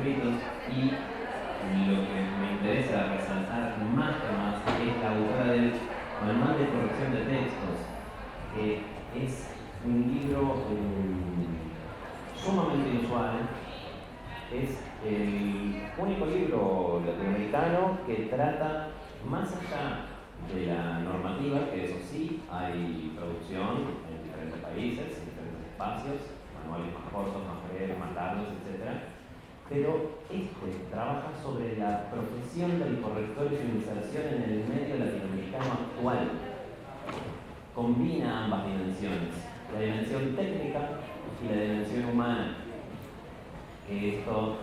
escritos, y lo que me interesa resaltar más que más es la autora del Manual de Corrección de Textos, que es un libro sumamente inusual. Es el único libro latinoamericano que trata más allá de la normativa, que eso sí, hay producción en diferentes países, en diferentes espacios, manuales más cortos, más breves, más largos, etc. Pero trabaja sobre la profesión del corrector y su inserción en el medio latinoamericano actual. Combina ambas dimensiones, la dimensión técnica y la dimensión humana. Esto,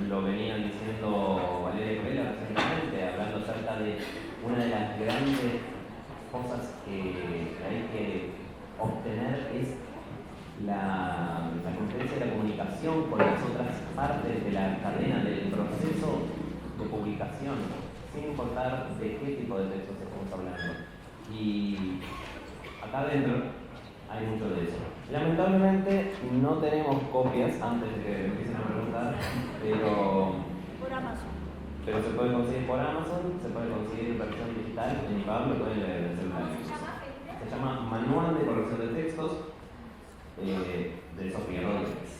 lo venían diciendo Valeria y Corella recientemente, hablando acerca de una de las grandes cosas que hay que obtener es la competencia de la comunicación con las otras partes de la cadena del proceso de publicación, sin importar de qué tipo de textos estamos hablando. Y acá adentro hay mucho de eso. Lamentablemente no tenemos copias antes de que empiecen a preguntar, pero por Amazon. Pero se puede conseguir por Amazon, se puede conseguir en versión digital, en IPAB lo pueden leer en el celular. Se llama Manual de Corrección de Textos de Sofía Rodríguez.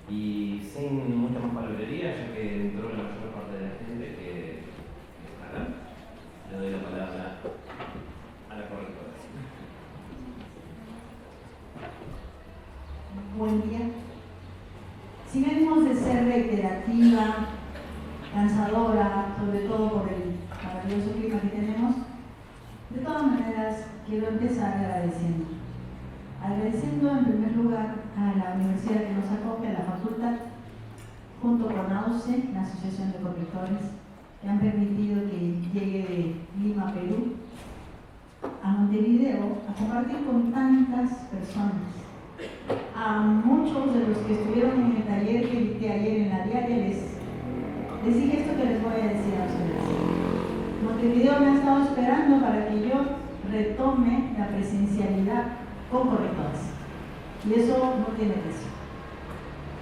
Y sin mucha más palabrería, ya que entró la mayor parte de la gente que está acá, le doy la palabra a la correctora. Buen día. Sin ánimos de ser reiterativa, cansadora, sobre todo por el maravilloso clima que tenemos, de todas maneras quiero empezar agradeciendo. Agradeciendo en primer lugar a la universidad que nos acoge, a la facultad, junto con AUCE, la Asociación de Correctores, que han permitido que llegue de Lima, Perú, a Montevideo, a compartir con tantas personas. A muchos de los que estuvieron en el taller que dicté ayer en la diaria les dije esto que les voy a decir a ustedes. Montevideo me ha estado esperando para que yo retome la presencialidad con correctores. Y eso no tiene precio.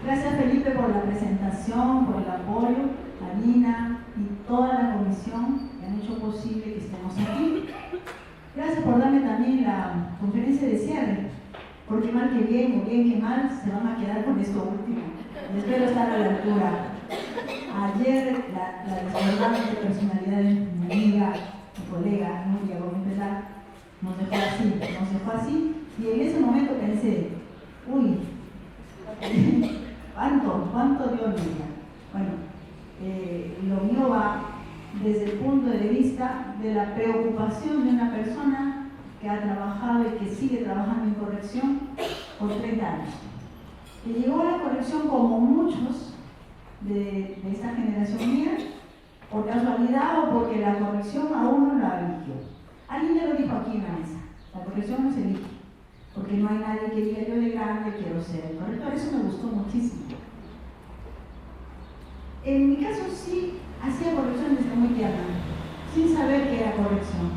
Gracias, Felipe, por la presentación, por el apoyo, a Nina y toda la comisión que han hecho posible que estemos aquí. Gracias por darme también la conferencia de cierre, porque mal que bien o bien que mal se van a quedar con esto último. Y espero estar a la altura. Ayer la desbordante personalidad de mi amiga, mi colega Nuria Gómez Velar, nos dejó así, y en ese momento pensé, uy, ¿cuánto dio Nuria? Bueno, lo mío va desde el punto de vista de la preocupación de una persona que ha trabajado y que sigue trabajando en corrección por 30 años. Que llegó a la corrección como muchos de esta generación mía, por casualidad o porque la corrección a uno la eligió. Alguien ya lo dijo aquí en la mesa, la corrección no se elige, porque no hay nadie que diga yo de grande quiero ser el corrector. Eso me gustó muchísimo. En mi caso sí hacía corrección desde muy tierna, sin saber qué era corrección,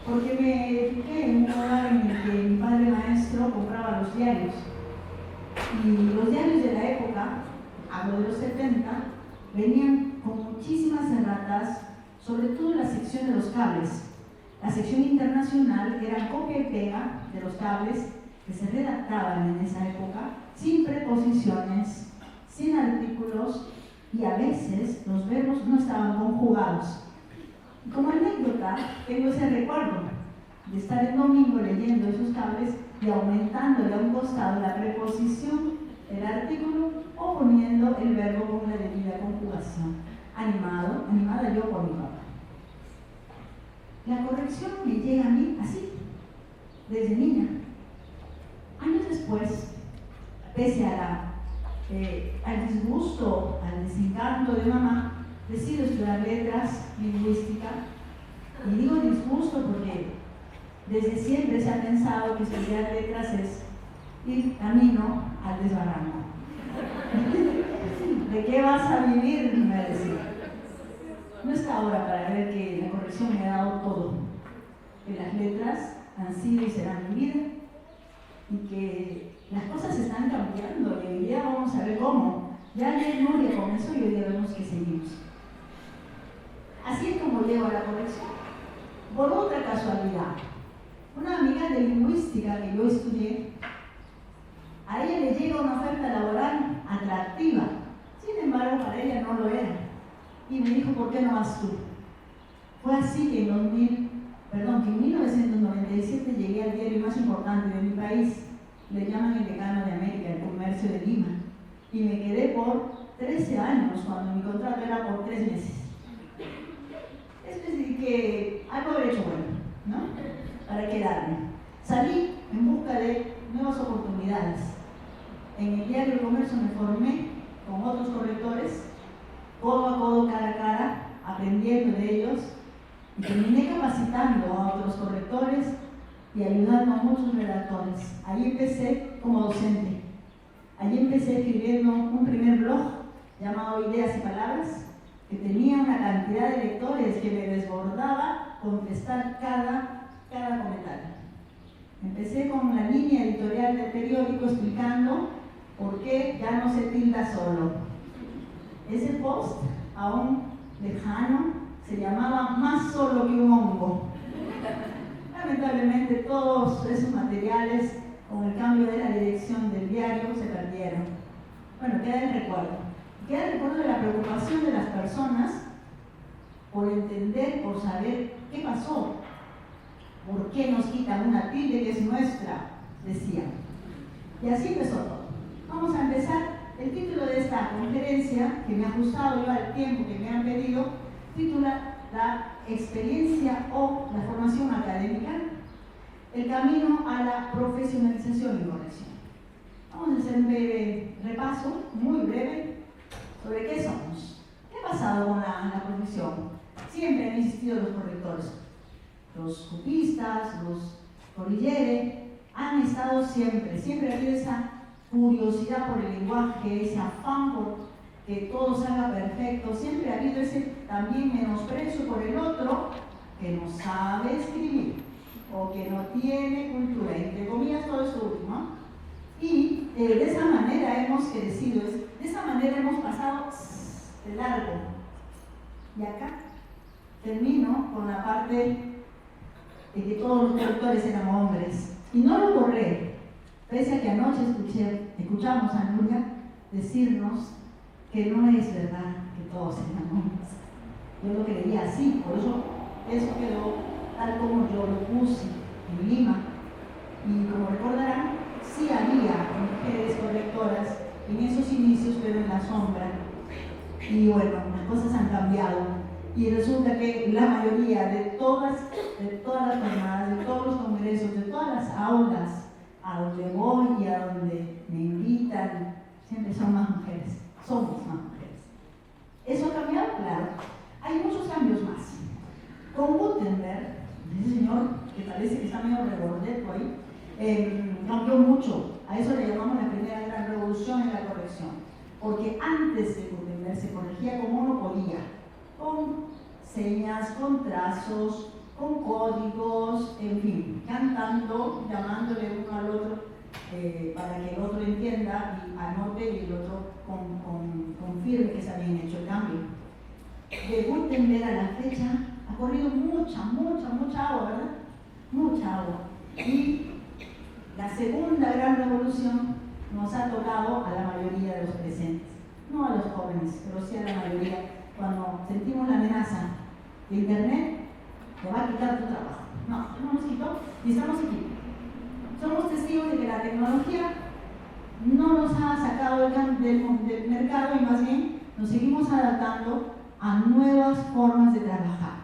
porque me fijé en un hogar en el que mi padre maestro compraba los diarios, y los diarios de la época, hablo de los 70, venían con muchísimas erratas, sobre todo en la sección de los cables. La sección internacional era copia y pega de los cables que se redactaban en esa época, sin preposiciones, sin artículos, y a veces los verbos no estaban conjugados. Y como anécdota, tengo ese recuerdo de estar el domingo leyendo esos cables y aumentándole a un costado la preposición del artículo o poniendo el verbo con la debida conjugación. Animada yo por mi papá. La corrección me llega a mí así, desde niña. Años después, pese al disgusto, al desencanto de mamá, decido estudiar letras, lingüística. Y digo disgusto porque desde siempre se ha pensado que estudiar letras es ir camino al desbarranco. ¿De qué vas a vivir? Me decía. No está ahora para ver que la corrección me ha dado todo, que las letras han sido y serán mi vida, y que las cosas están cambiando, y hoy día vamos a ver cómo. Ya ayer Nuria comenzó y hoy día vemos que seguimos. Así es como llego a la corrección. Por otra casualidad, una amiga de lingüística que yo estudié, a ella le llega una oferta laboral atractiva. Sin embargo, para ella no lo era. Y me dijo, ¿por qué no vas tú? Fue así que en 1997 llegué al diario más importante de mi país. Le llaman el Decano de América, el Comercio de Lima. Y me quedé por 13 años, cuando mi contrato era por 3 meses. Es decir, que algo habré hecho bueno, ¿no? Para quedarme. Salí en busca de nuevas oportunidades. En el diario El Comercio me formé con otros correctores, codo a codo, cara a cara, aprendiendo de ellos, y terminé capacitando a otros correctores y ayudando a muchos redactores. Ahí empecé como docente. Allí empecé escribiendo un primer blog llamado Ideas y Palabras, que tenía una cantidad de lectores que me desbordaba contestar cada comentario. Empecé con la línea editorial del periódico explicando por qué ya no se tilda solo. Ese post, aún lejano, se llamaba Más solo que un hongo. Lamentablemente todos esos materiales, con el cambio de la dirección del diario, se perdieron. Bueno, queda el recuerdo. Queda el recuerdo de la preocupación de las personas por entender, por saber qué pasó, por qué nos quitan una tilde que es nuestra, decían. Y así empezó todo. Vamos a empezar. El título de esta conferencia, que me ha ajustado yo al tiempo que me han pedido, titula La experiencia o la formación académica, el camino a la profesionalización y corrección. Vamos a hacer un breve repaso, muy breve, sobre qué somos. ¿Qué ha pasado con la profesión? Siempre han existido los correctores. Los copistas, los corrilleres, han estado siempre ha habido esa curiosidad por el lenguaje, ese afán por que todo salga perfecto, siempre ha habido ese también menosprecio por el otro que no sabe escribir o que no tiene cultura, entre comillas todo esto último. Y de esa manera hemos crecido, de esa manera hemos pasado de largo. Y acá termino con la parte de que todos los correctores eran hombres. Y no lo borré, pese a que anoche escuchamos a Nuria decirnos que no es verdad que todos eran hombres. Yo lo creía así, por eso quedó tal como yo lo puse en Lima. Y como recordarán, sí había mujeres correctoras en esos inicios, pero en la sombra. Y bueno, las cosas han cambiado. Y resulta que la mayoría de todas las jornadas, de todos los congresos, de todas las aulas a donde voy y a donde me invitan, siempre son más mujeres. Somos más mujeres. ¿Eso ha cambiado? Claro. Hay muchos cambios más. Con Gutenberg, ese señor que parece que está medio regordeto ahí, cambió mucho. A eso le llamamos la primera gran revolución en la corrección. Porque antes de Gutenberg se corregía como uno podía, con señas, con trazos, con códigos, en fin, cantando, llamándole uno al otro para que el otro entienda y anote y el otro confirme que se habían hecho el cambio. De Gutenberg a la fecha ha corrido mucha agua, ¿verdad? Mucha agua. Y la segunda gran revolución nos ha tocado a la mayoría de los presentes, no a los jóvenes, pero sí a la mayoría. Cuando sentimos la amenaza de Internet, te va a quitar tu trabajo. No nos quitó y estamos aquí. Somos testigos de que la tecnología no nos ha sacado del mercado y más bien nos seguimos adaptando a nuevas formas de trabajar.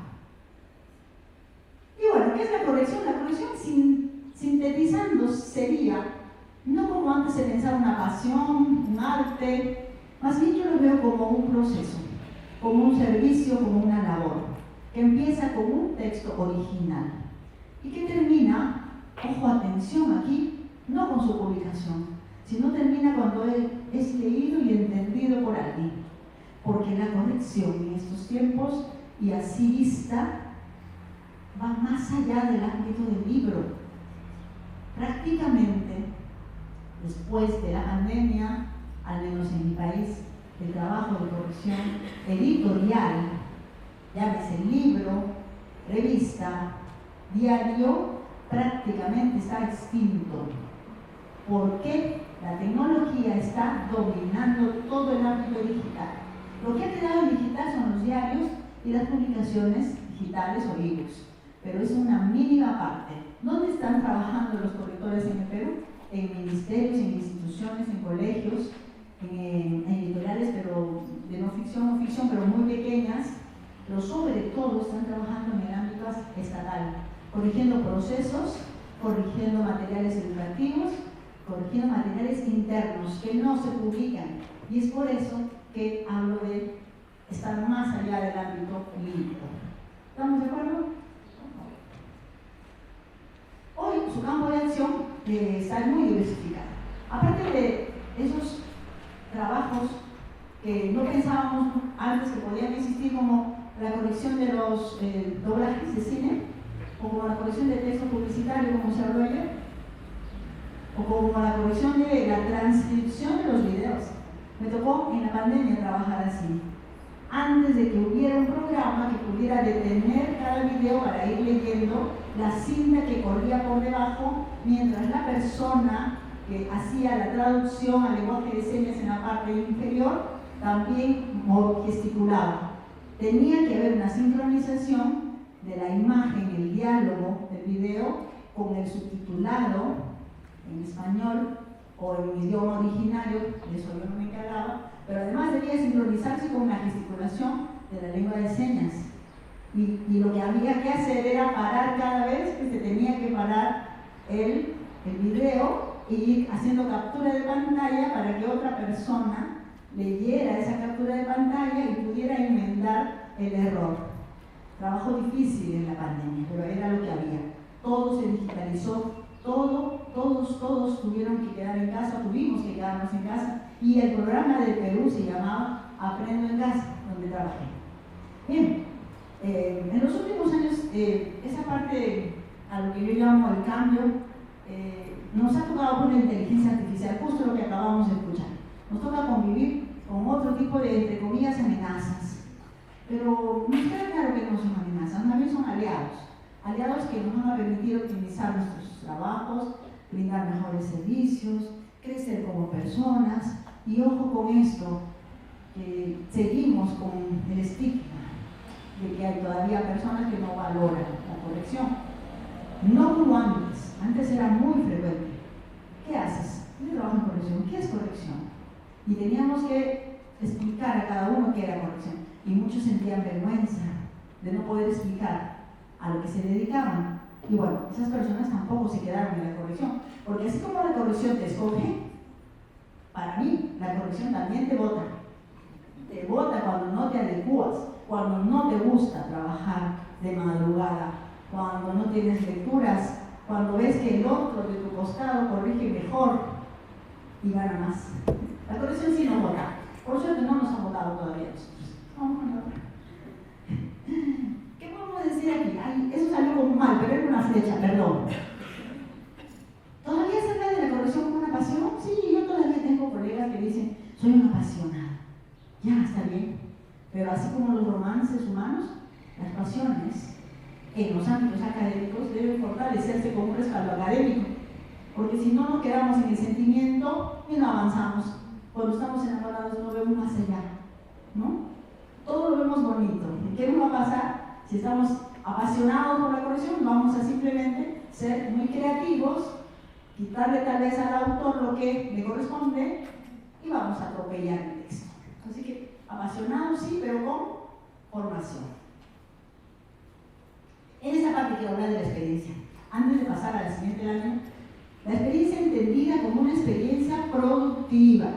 Y bueno, ¿qué es la corrección? La corrección, sintetizando, sería, no como antes se pensaba, una pasión, un arte, más bien yo lo veo como un proceso, como un servicio, como una labor, que empieza con un texto original y que termina, ojo, atención aquí, no con su publicación, sino termina cuando es leído y entendido por alguien. Porque la corrección en estos tiempos, y así vista, va más allá del ámbito del libro. Prácticamente, después de la pandemia, al menos en mi país, el trabajo de corrección editorial, llámese libro, revista, diario, prácticamente está extinto. Porque la tecnología está dominando todo el ámbito digital. Lo que ha quedado en digital son los diarios y las publicaciones digitales o ebooks, pero es una mínima parte. ¿Dónde están trabajando los correctores en el Perú? En ministerios, en instituciones, en colegios, en editoriales, pero de no ficción o ficción, pero muy pequeñas, pero sobre todo están trabajando en el ámbito estatal, corrigiendo procesos, corrigiendo materiales educativos, corrigiendo materiales internos que no se publican. Y es por eso que hablo de estar más allá del ámbito lírico. ¿Estamos de acuerdo? Hoy su campo de acción está muy diversificado. Aparte de esos trabajos que no pensábamos antes que podían existir, como la corrección de los doblajes de cine, o como la corrección de texto publicitario, como se habló ayer, o como la corrección de la transcripción de los videos. Me tocó en la pandemia trabajar así. Antes de que hubiera un programa que pudiera detener cada video para ir leyendo la cinta que corría por debajo, mientras la persona que hacía la traducción al lenguaje de señas en la parte inferior también gesticulaba. Tenía que haber una sincronización de la imagen, el diálogo del video con el subtitulado en español o en idioma originario, de eso yo no me encargaba, pero además debía sincronizarse con la gesticulación de la lengua de señas. Y lo que había que hacer era parar cada vez que se tenía que parar el video y ir haciendo captura de pantalla para que otra persona leyera esa captura de pantalla y pudiera enmendar el error. Trabajo difícil en la pandemia, pero era lo que había. Todo se digitalizó, todos tuvieron que quedar en casa, tuvimos que quedarnos en casa, y el programa del Perú se llamaba Aprendo en Casa, donde trabajé. Bien, en los últimos años, esa parte, a lo que yo llamo el cambio, nos ha tocado por la inteligencia artificial, justo lo que acabamos de escuchar. Nos toca convivir con otro tipo de, entre comillas, amenazas. Pero nos queda claro que no son amenazas, más bien son aliados que nos van a permitir optimizar nuestros trabajos, brindar mejores servicios, crecer como personas. Y ojo con esto, que seguimos con el estigma de que hay todavía personas que no valoran la corrección. No como antes era muy frecuente. ¿Qué haces? Yo trabajo en corrección. ¿Qué es corrección? Y teníamos que explicar a cada uno qué era corrección. Y muchos sentían vergüenza de no poder explicar a lo que se dedicaban. Y bueno, esas personas tampoco se quedaron en la corrección, porque así como la corrección te escoge, para mí la corrección también te vota. Te vota cuando no te adecuas, cuando no te gusta trabajar de madrugada, cuando no tienes lecturas, cuando ves que el otro de tu costado corrige mejor y gana más. La corrección sí nos vota. Por suerte no nos han votado todavía nosotros. Vamos con la otra. ¿Qué podemos decir aquí? Ay, eso salió como mal, pero era una flecha, perdón. ¿Todavía se habla de la corrección como una pasión? Sí, yo todavía tengo colegas que dicen, soy una apasionada. Ya, está bien. Pero así como los romances humanos, las pasiones en los ámbitos académicos deben fortalecerse con un respaldo académico. Porque si no, nos quedamos en el sentimiento y no avanzamos. Cuando estamos enamorados no vemos más allá, ¿no? Todo lo vemos bonito. ¿Qué nos va a pasar? Si estamos apasionados por la corrección, vamos a simplemente ser muy creativos, quitarle tal vez al autor lo que le corresponde y vamos a atropellar el texto. Así que apasionados sí, pero con formación. En esta parte quiero hablar de la experiencia. Antes de pasar a la siguiente lámina, la experiencia entendida como una experiencia productiva,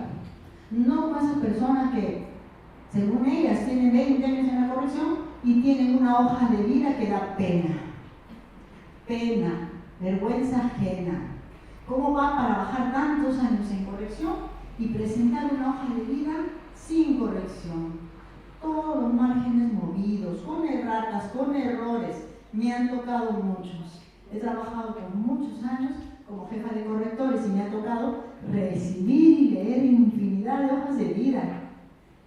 no como esas personas que, según ellas, tienen 20 años en la corrección y tienen una hoja de vida que da pena. Pena, vergüenza ajena. ¿Cómo va para bajar tantos años en corrección y presentar una hoja de vida sin corrección? Todos los márgenes movidos, con erratas, con errores. Me han tocado muchos. He trabajado por muchos años como jefa de correctores y me ha tocado recibir y leer infinidad de hojas de vida.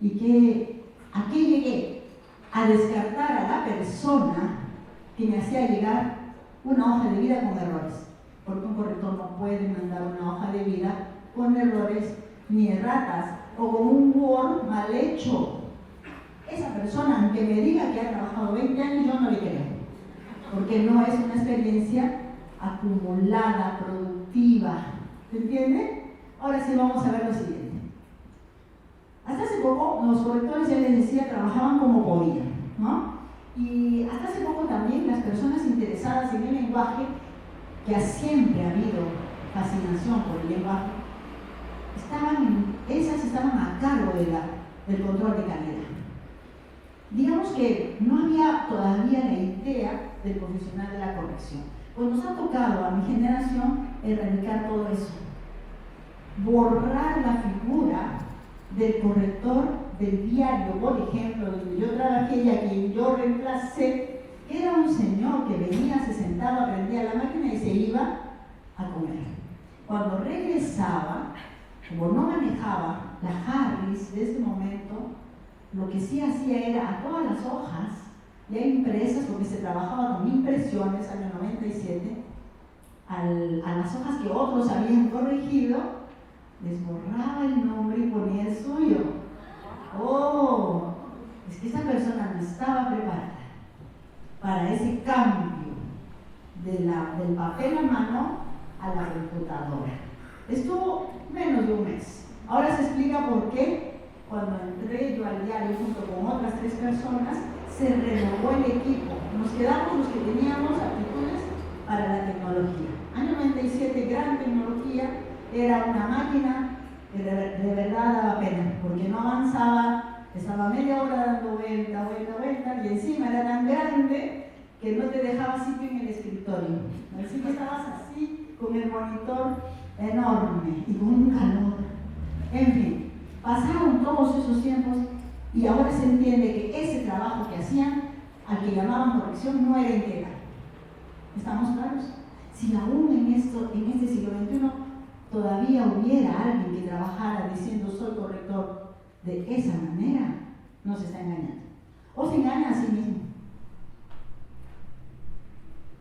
y a qué llegué, a descartar a la persona que me hacía llegar una hoja de vida con errores, porque un corrector no puede mandar una hoja de vida con errores ni erratas o con un Word mal hecho. Esa persona, aunque me diga que ha trabajado 20 años, yo no le creo, porque no es una experiencia acumulada, productiva. ¿Se entiende? Ahora sí vamos a ver lo siguiente. Hasta hace poco los correctores, ya les decía, trabajaban como podían, ¿no? Y hasta hace poco también las personas interesadas en el lenguaje, que siempre ha habido fascinación por el lenguaje, estaban a cargo del control de calidad. Digamos que no había todavía la idea del profesional de la corrección. Pues nos ha tocado a mi generación erradicar todo eso, borrar la figura del corrector del diario, por ejemplo, donde yo trabajé y a quien yo reemplacé. Era un señor que venía, se sentaba, prendía la máquina y se iba a comer. Cuando regresaba, como no manejaba la Harris de ese momento, lo que sí hacía era a todas las hojas ya impresas, porque se trabajaba con impresiones, año 97, a las hojas que otros habían corregido, les borraba el nombre y ponía el suyo. Oh, es que esa persona no estaba preparada para ese cambio del papel a mano a la computadora. Estuvo menos de un mes. Ahora se explica por qué, cuando entré yo al diario junto con otras 3 personas, se renovó el equipo. Nos quedamos los que teníamos aptitudes para la tecnología. Año 97, gran tecnología, era una máquina que de verdad daba pena, porque no avanzaba, estaba media hora dando vuelta, y encima era tan grande que no te dejaba sitio en el escritorio. Así que estabas así, con el monitor enorme y con un calor. En fin, pasaron todos esos tiempos y ahora se entiende que ese trabajo que hacían, al que llamaban corrección, no era integral. ¿Estamos claros? Si aún en este siglo XXI todavía hubiera alguien que trabajara diciendo soy corrector de esa manera, nos está engañando. O se engaña a sí mismo.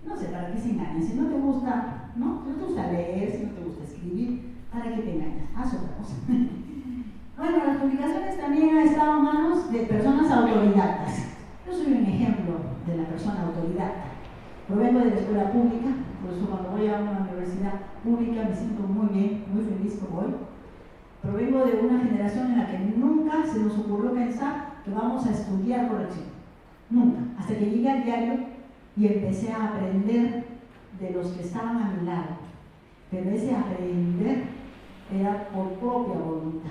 No sé para qué se engañan. Si no te gusta, ¿no? Si no te gusta leer, si no te gusta escribir, ¿para qué te engañas? Haz otra cosa. Bueno, las publicaciones también han estado en manos de personas autodidactas. Yo soy un ejemplo de la persona autodidacta. Provengo de la escuela pública, por eso cuando voy a una universidad pública me siento muy bien, muy feliz como hoy. Provengo de una generación en la que nunca se nos ocurrió pensar que vamos a estudiar corrección. Nunca. Hasta que llegué al diario y empecé a aprender de los que estaban a mi lado. Pero ese aprender era por propia voluntad.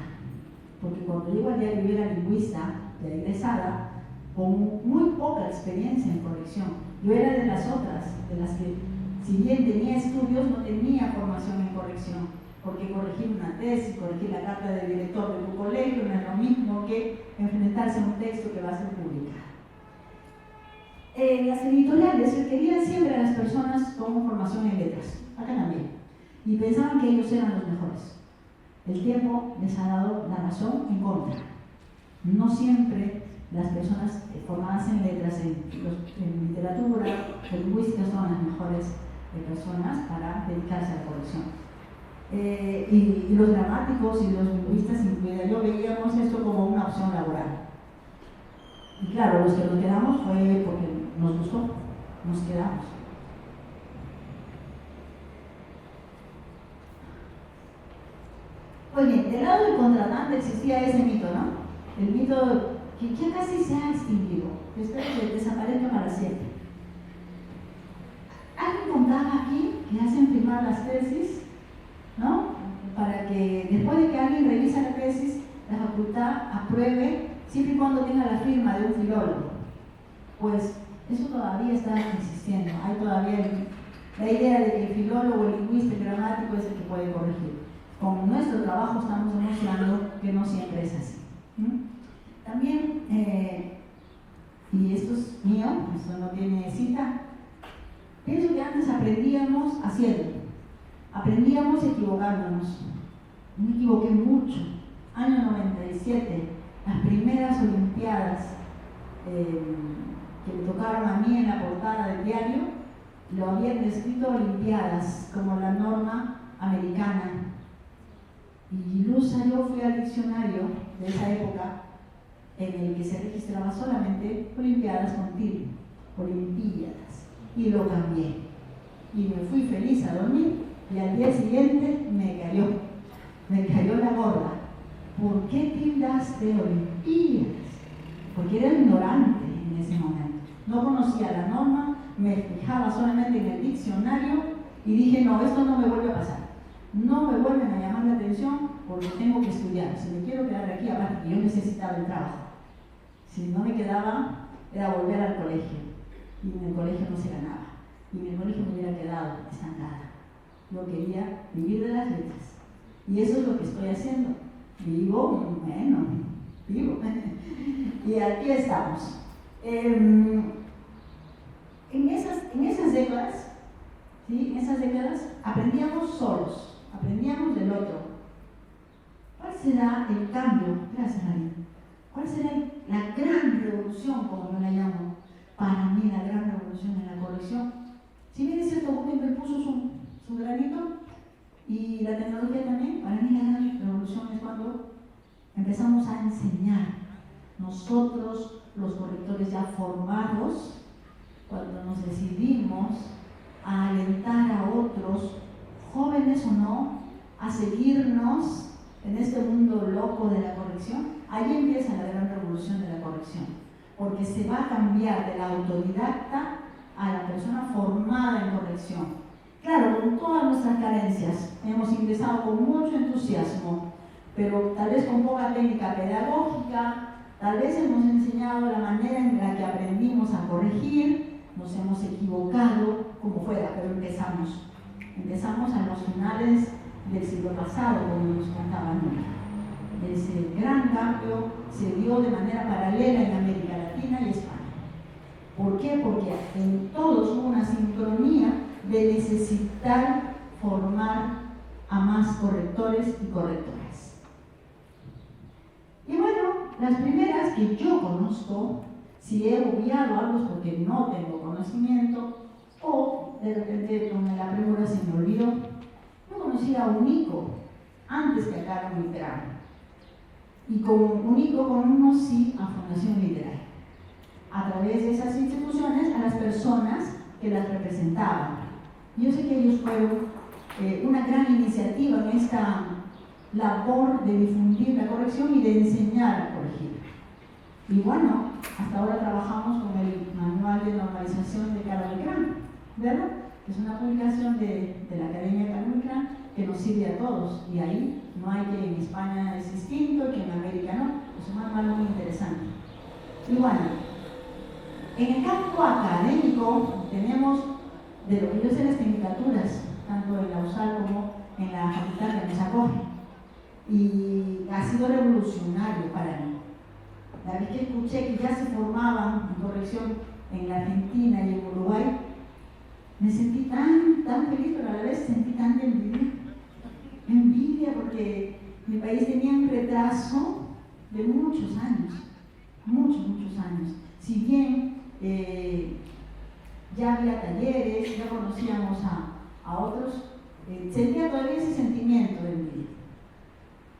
Porque cuando llego al diario yo era lingüista, de egresada, con muy poca experiencia en corrección. Yo era de las otras, de las que, si bien tenía estudios, no tenía formación en corrección, porque corregir una tesis, corregir la carta del director de tu colegio no es lo mismo que enfrentarse a un texto que va a ser publicado. Las editoriales querían siempre a las personas con formación en letras, acá también, y pensaban que ellos eran los mejores. El tiempo les ha dado la razón en contra. No siempre las personas formadas en letras, en literatura, en lingüística, son las mejores personas para dedicarse a la corrección. Y los gramáticos y los lingüistas, incluida yo, veíamos esto como una opción laboral. Y claro, los que nos quedamos fue porque nos gustó, nos quedamos. Oye, del lado del contratante existía ese mito, ¿no? El mito que ya casi se ha extinguido, que espero que desaparezca para siempre. Alguien contaba aquí que hacen firmar las tesis, ¿no? Para que después de que alguien revisa la tesis, la facultad apruebe, siempre y cuando tenga la firma de un filólogo. Pues eso todavía está existiendo. Hay todavía la idea de que el filólogo, el lingüista, el gramático es el que puede corregir. Con nuestro trabajo estamos demostrando que no siempre es así. También, y esto es mío, esto no tiene cita, pienso que antes aprendíamos haciendo, aprendíamos equivocándonos. Me equivoqué mucho. Año 97, las primeras Olimpiadas que me tocaron a mí en la portada del diario, lo habían descrito Olimpiadas como la norma americana. Y yo fui al diccionario de esa época en el que se registraba solamente Olimpiadas con tilde, Olimpíadas, y lo cambié. Y me fui feliz a dormir y al día siguiente me cayó la gorda. ¿Por qué tildaste Olimpíadas? Porque era ignorante en ese momento. No conocía la norma, me fijaba solamente en el diccionario y dije, no, esto no me vuelve a pasar. No me vuelven a llamar la atención porque tengo que estudiar. Si me quiero quedar aquí, aparte, yo necesitaba el trabajo. Si no me quedaba, era volver al colegio. Y en el colegio no se ganaba. Y en el colegio me hubiera quedado estancada. Yo quería vivir de las letras. Y eso es lo que estoy haciendo. Vivo. Y aquí estamos. En esas décadas, ¿sí? En esas décadas aprendíamos solos, aprendíamos del otro. ¿Cuál será el cambio? Gracias, María. ¿Cuál será la gran revolución, como yo la llamo? Para mí, la gran revolución en la corrección. Si bien es cierto, Gutenberg puso su granito y la tecnología también, para mí la gran revolución es cuando empezamos a enseñar. Nosotros, los correctores ya formados, cuando nos decidimos a alentar a otros, jóvenes o no, a seguirnos en este mundo loco de la corrección, ahí empieza la gran revolución de la corrección, porque se va a cambiar de la autodidacta a la persona formada en corrección. Claro, con todas nuestras carencias, hemos ingresado con mucho entusiasmo, pero tal vez con poca técnica pedagógica, tal vez hemos enseñado la manera en la que aprendimos a corregir, nos hemos equivocado, como fuera, pero empezamos. Empezamos a los finales del siglo pasado, como nos contaba Nuria. Ese gran cambio se dio de manera paralela en América Latina y España. ¿Por qué? Porque en todos hubo una sincronía de necesitar formar a más correctores y correctoras. Y bueno, las primeras que yo conozco, si he obviado algo es porque no tengo conocimiento o de repente con la premura se me olvidó. Yo conocí a UNICO antes que a Carlos Literario y con UNICO conocí a Fundación Literaria a través de esas instituciones a las personas que las representaban. Yo sé que ellos fueron una gran iniciativa en esta labor de difundir la corrección y de enseñar a corregir. Y bueno, hasta ahora trabajamos con el Manual de Normalización de Carol Gran, ¿verdad? Es una publicación de la Academia Carol Gran que nos sirve a todos. Y ahí no hay que en España es distinto, que en América no. Es un manual muy interesante. Y bueno, en el campo académico tenemos de lo que yo sé las tecnicaturas, tanto en la USAL como en la facultad que nos acoge. Y ha sido revolucionario para mí. La vez que escuché que ya se formaban en corrección en la Argentina y en Uruguay, me sentí tan feliz, pero a la vez sentí tanta envidia. Envidia porque mi país tenía un retraso de muchos años. Si bien ya había talleres, ya conocíamos a otros, sentía todavía ese sentimiento de envidia.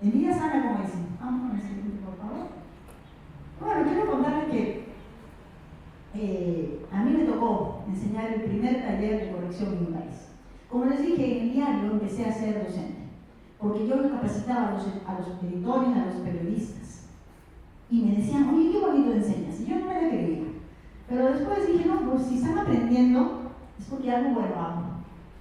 Envidia sana, como dicen. Vamos con el siguiente, por favor. Bueno, quiero contarles que a mí me tocó enseñar el primer taller de corrección en mi país. Como les dije, en el diario empecé a ser docente, porque yo capacitaba a los editores, a los periodistas, y me decían, oye, qué bonito enseñas, y yo no me la creía. Pero después dije, no, pues si están aprendiendo, es porque algo bueno hago.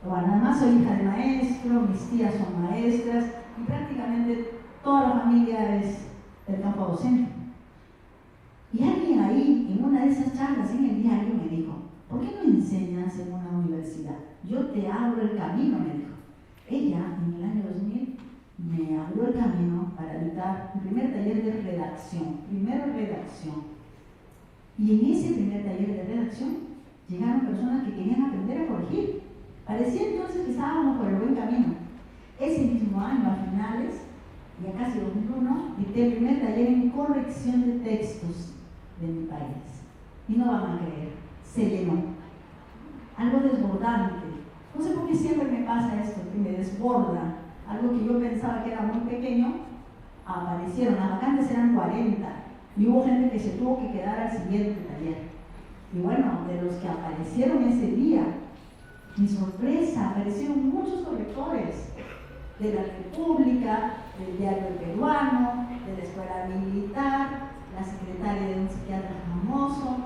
Bueno, además soy hija de maestro, mis tías son maestras, y prácticamente toda la familia es del campo docente. Y alguien ahí, en una de esas charlas en el diario, me dijo, ¿por qué no enseñas en una universidad? Yo te abro el camino, me dijo. Ella, en el año 2000, me abrió el camino para dictar el primer taller de redacción. Primero redacción. Y en ese primer taller de redacción llegaron personas que querían aprender a corregir. Parecía entonces que estábamos por el buen camino. Ese mismo año, a finales, ya casi casi 2001, dicté el primer taller en corrección de textos de mi país. Y no van a creer, se llenó. Algo desbordante. No sé por qué siempre me pasa esto, que me desborda. Algo que yo pensaba que era muy pequeño, aparecieron. Las vacantes eran 40. Y hubo gente que se tuvo que quedar al siguiente taller. Y bueno, de los que aparecieron ese día, mi sorpresa, aparecieron muchos correctores de la República, del Diario El Peruano, de la Escuela Militar, la secretaria de un psiquiatra famoso,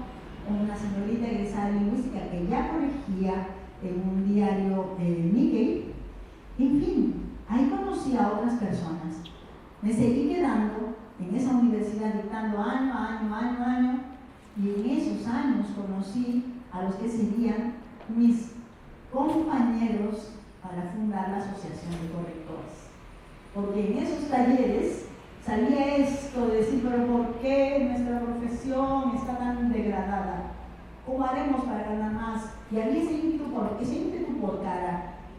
una señorita egresada de lingüística que ya corregía en un diario Nikkei. En fin, ahí conocí a otras personas. Me seguí quedando en esa universidad dictando año a año, y en esos años conocí a los que serían mis compañeros para fundar la Asociación de Correctores. Porque en esos talleres salía esto de decir, pero ¿por qué nuestra profesión está tan degradada? ¿Cómo haremos para ganar más? Y había ese ímpetu por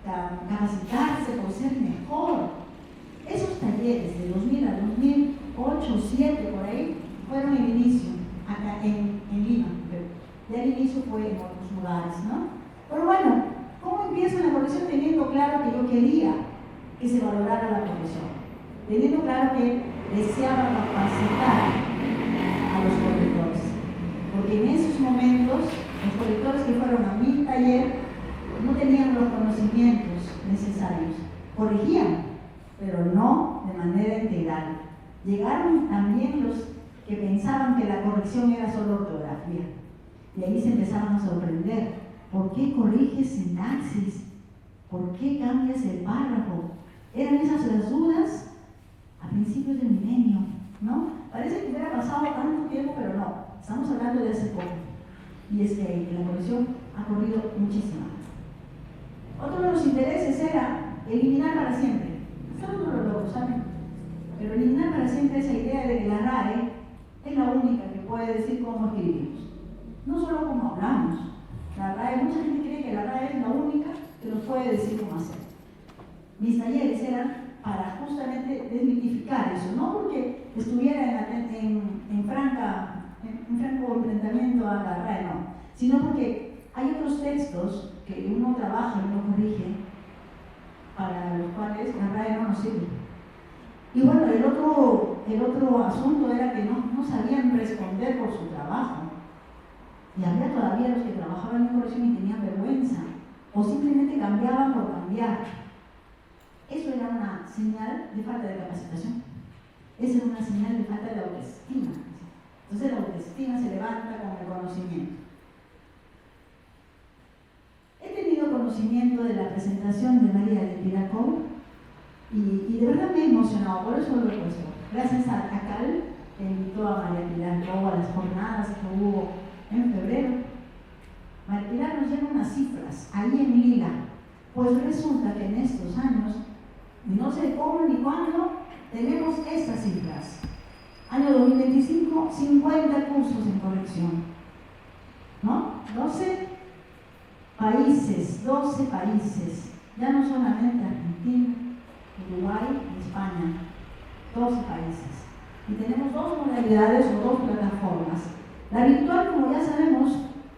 capacitarse, por ser mejor. Esos talleres de 2000 a 2008, 2007, por ahí, fueron el inicio, acá en Lima. Ya el inicio fue en otros lugares, ¿no? Pero bueno, ¿cómo empiezo en la corrección? Teniendo claro que yo quería que se valorara la profesión, teniendo claro que deseaba capacitar a los correctores, porque en esos momentos los correctores que fueron a mi taller no tenían los conocimientos necesarios, corregían, pero no de manera integral. Llegaron también los que pensaban que la corrección era solo ortografía, y ahí se empezaban a sorprender. ¿Por qué corriges sintaxis? ¿Por qué cambias el párrafo? Eran esas las dudas a principios del milenio, ¿no? Parece que hubiera pasado tanto tiempo, pero no. Estamos hablando de hace poco. Y es que la corrección ha corrido muchísimo. Otro de los intereses era eliminar para siempre. Estamos locos, ¿saben? Pero eliminar para siempre esa idea de que la RAE es la única que puede decir cómo escribimos. No solo cómo hablamos. La RAE, mucha gente cree que la RAE es la única que nos puede decir cómo hacer. Mis talleres eran para justamente desmitificar eso, no porque estuviera en franco enfrentamiento a la RAE, no, sino porque hay otros textos que uno trabaja y uno corrige para los cuales la RAE no nos sirve. Y bueno, el otro asunto era que no sabían responder por su trabajo. Y había todavía los que trabajaban en corrección y tenían vergüenza, o simplemente cambiaban por cambiar. Eso era una señal de falta de capacitación. Esa era una señal de falta de autoestima. Entonces la autoestima se levanta con el conocimiento. He tenido conocimiento de la presentación de María del Pilar Cobo y de verdad me he emocionado, por eso lo he puesto. Gracias a Cal, que invitó a María Pilar Cobo a las jornadas que hubo en febrero. María Pilar nos lleva unas cifras ahí en lila, pues resulta que en estos años, no sé cómo ni cuándo, tenemos estas cifras. Año 2025, 50 cursos en corrección, ¿no? 12 países, ya no solamente Argentina, Uruguay y España, 12 países. Y tenemos dos modalidades o dos plataformas. La virtual, como ya sabemos,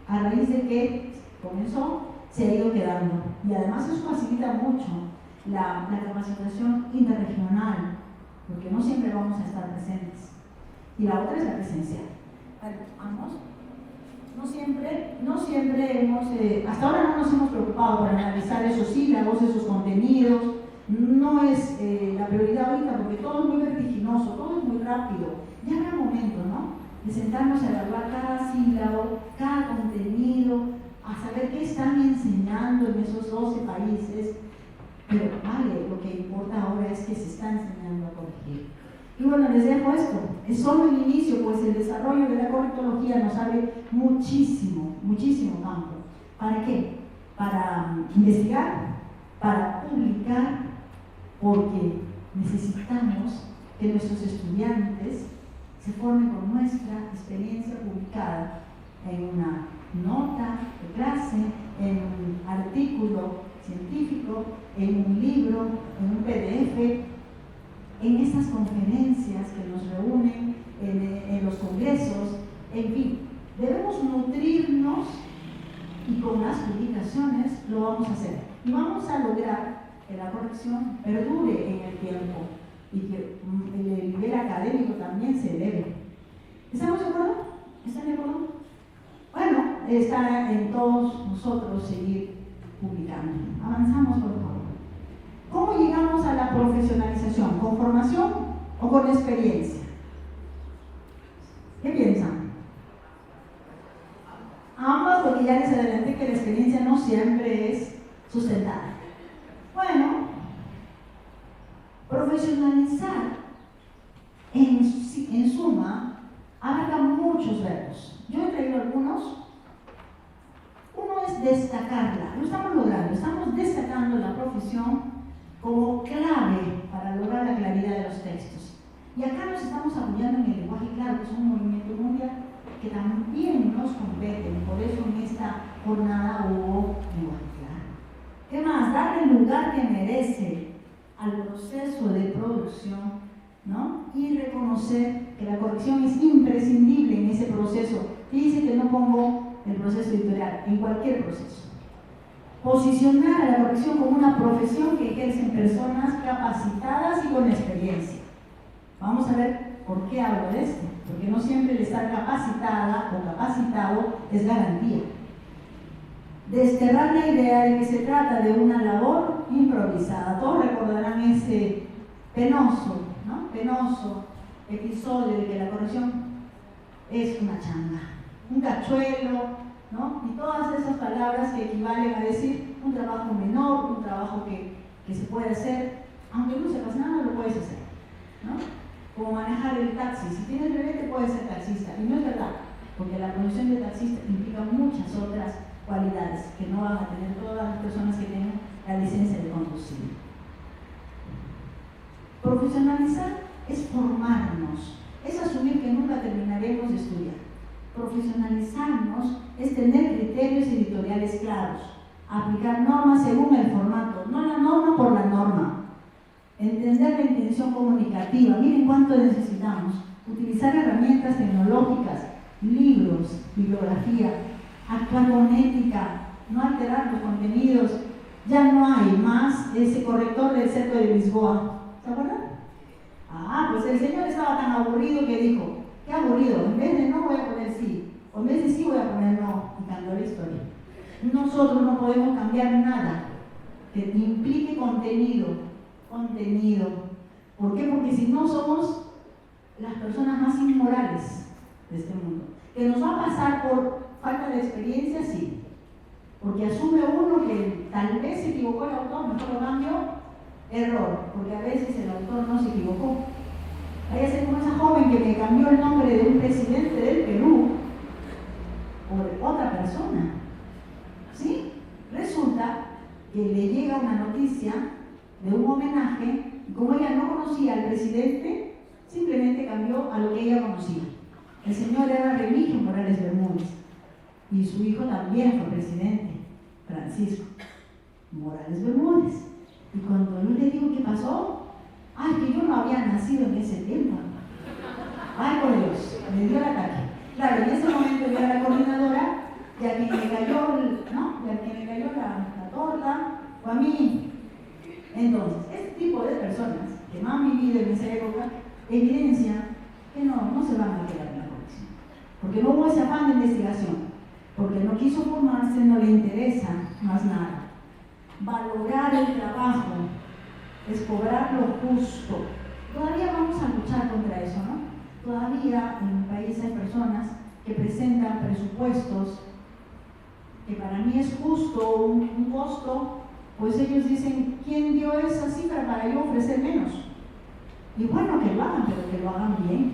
a raíz de que comenzó, se ha ido quedando. Y además eso facilita mucho la capacitación interregional, porque no siempre vamos a estar presentes. Y la otra es la presencial. Vamos. No siempre hemos, hasta ahora no nos hemos preocupado por analizar esos sílabos, esos contenidos. No es la prioridad ahorita porque todo es muy vertiginoso, todo es muy rápido. Ya habrá momento, ¿no?, de sentarnos a evaluar cada sílabo, cada contenido, a saber qué están enseñando en esos 12 países. Pero vale, lo que importa ahora es que se está enseñando a corregir. Y bueno, les dejo esto. Es solo el inicio, pues el desarrollo de la correctología nos abre muchísimo campo. ¿Para qué? Para investigar, para publicar, porque necesitamos que nuestros estudiantes se formen con nuestra experiencia publicada en una nota de clase, en un artículo científico, en un libro, en un PDF, en estas conferencias que nos reúnen en los congresos, en fin, debemos nutrirnos y con las publicaciones lo vamos a hacer. Y vamos a lograr que la corrección perdure en el tiempo y que el nivel académico también se eleve. ¿Estamos de acuerdo? ¿Están de acuerdo? Bueno, está en todos nosotros seguir publicando. Avanzamos, por favor. ¿Cómo llegamos a la profesionalización? ¿Con formación o con experiencia? ¿Qué piensan? Ambas, porque ya les adelanté que la experiencia no siempre es sustentada. Bueno, profesionalizar en suma abarca muchos verbos. Yo he traído algunos. Uno es destacarla. Lo estamos logrando. Estamos destacando la profesión como clave para lograr la claridad de los textos. Y acá nos estamos apoyando en el lenguaje claro, que es un movimiento mundial que también nos compete. Por eso en esta jornada hubo lenguaje claro. ¿Qué más? Darle el lugar que merece al proceso de producción, ¿no? Y reconocer que la corrección es imprescindible en ese proceso. Y dice que no pongo el proceso editorial, en cualquier proceso. Posicionar a la corrección como una profesión que ejercen personas capacitadas y con experiencia. Vamos a ver por qué hablo de esto, porque no siempre el estar capacitada o capacitado es garantía. Desterrar la idea de que se trata de una labor improvisada. Todos recordarán ese penoso episodio de que la corrección es una changa, un cachuelo, ¿no? Y todas esas palabras que equivalen a decir un trabajo menor, un trabajo que se puede hacer, aunque no sepas nada, lo puedes hacer, ¿no? Como manejar el taxi. Si tienes brevete puedes ser taxista, y no es verdad, porque la profesión de taxista implica muchas otras cualidades que no van a tener todas las personas que tengan la licencia de conducir. Profesionalizar es formarnos, es asumir que nunca terminaremos de estudiar. Profesionalizarnos es tener criterios editoriales claros, aplicar normas según el formato, no la norma por la norma. Entender la intención comunicativa. Miren cuánto necesitamos. Utilizar herramientas tecnológicas, libros, bibliografía, actuar con ética, no alterar los contenidos. Ya no hay más ese corrector del cerco de Lisboa. ¿Se acuerdan? Pues el señor estaba tan aburrido que dijo, qué aburrido, en vez de no voy a poner sí, o en vez de sí voy a poner no, y cambió la historia. Nosotros no podemos cambiar nada que implique contenido. ¿Por qué? Porque si no somos las personas más inmorales de este mundo. ¿Que nos va a pasar por falta de experiencia? Sí. Porque asume uno que tal vez se equivocó el autor, mejor lo cambio, error, porque a veces el autor no se equivocó. Vaya a ser como esa joven que me cambió el nombre de un presidente del Perú por otra persona. ¿Sí? Resulta que le llega una noticia de un homenaje, y como ella no conocía al presidente, simplemente cambió a lo que ella conocía. El señor era Remigio Morales Bermúdez, y su hijo también fue presidente, Francisco Morales Bermúdez. Y cuando yo le digo qué pasó, ay, que yo no había nacido en ese tiempo. Ay, por Dios, me dio el ataque. Claro, en ese momento yo era la coordinadora, y a quien le cayó, la torta fue a mí. Entonces, este tipo de personas que no han vivido en esa época evidencia que no se van a quedar en la corrección. Porque no hubo ese afán de investigación, porque no quiso formarse, no le interesa más nada. Valorar el trabajo es cobrar lo justo. Todavía vamos a luchar contra eso, ¿no? Todavía en mi país hay personas que presentan presupuestos que para mí es justo un costo. Pues ellos dicen, ¿quién dio esa cifra para yo ofrecer menos? Y bueno, que lo hagan, pero que lo hagan bien.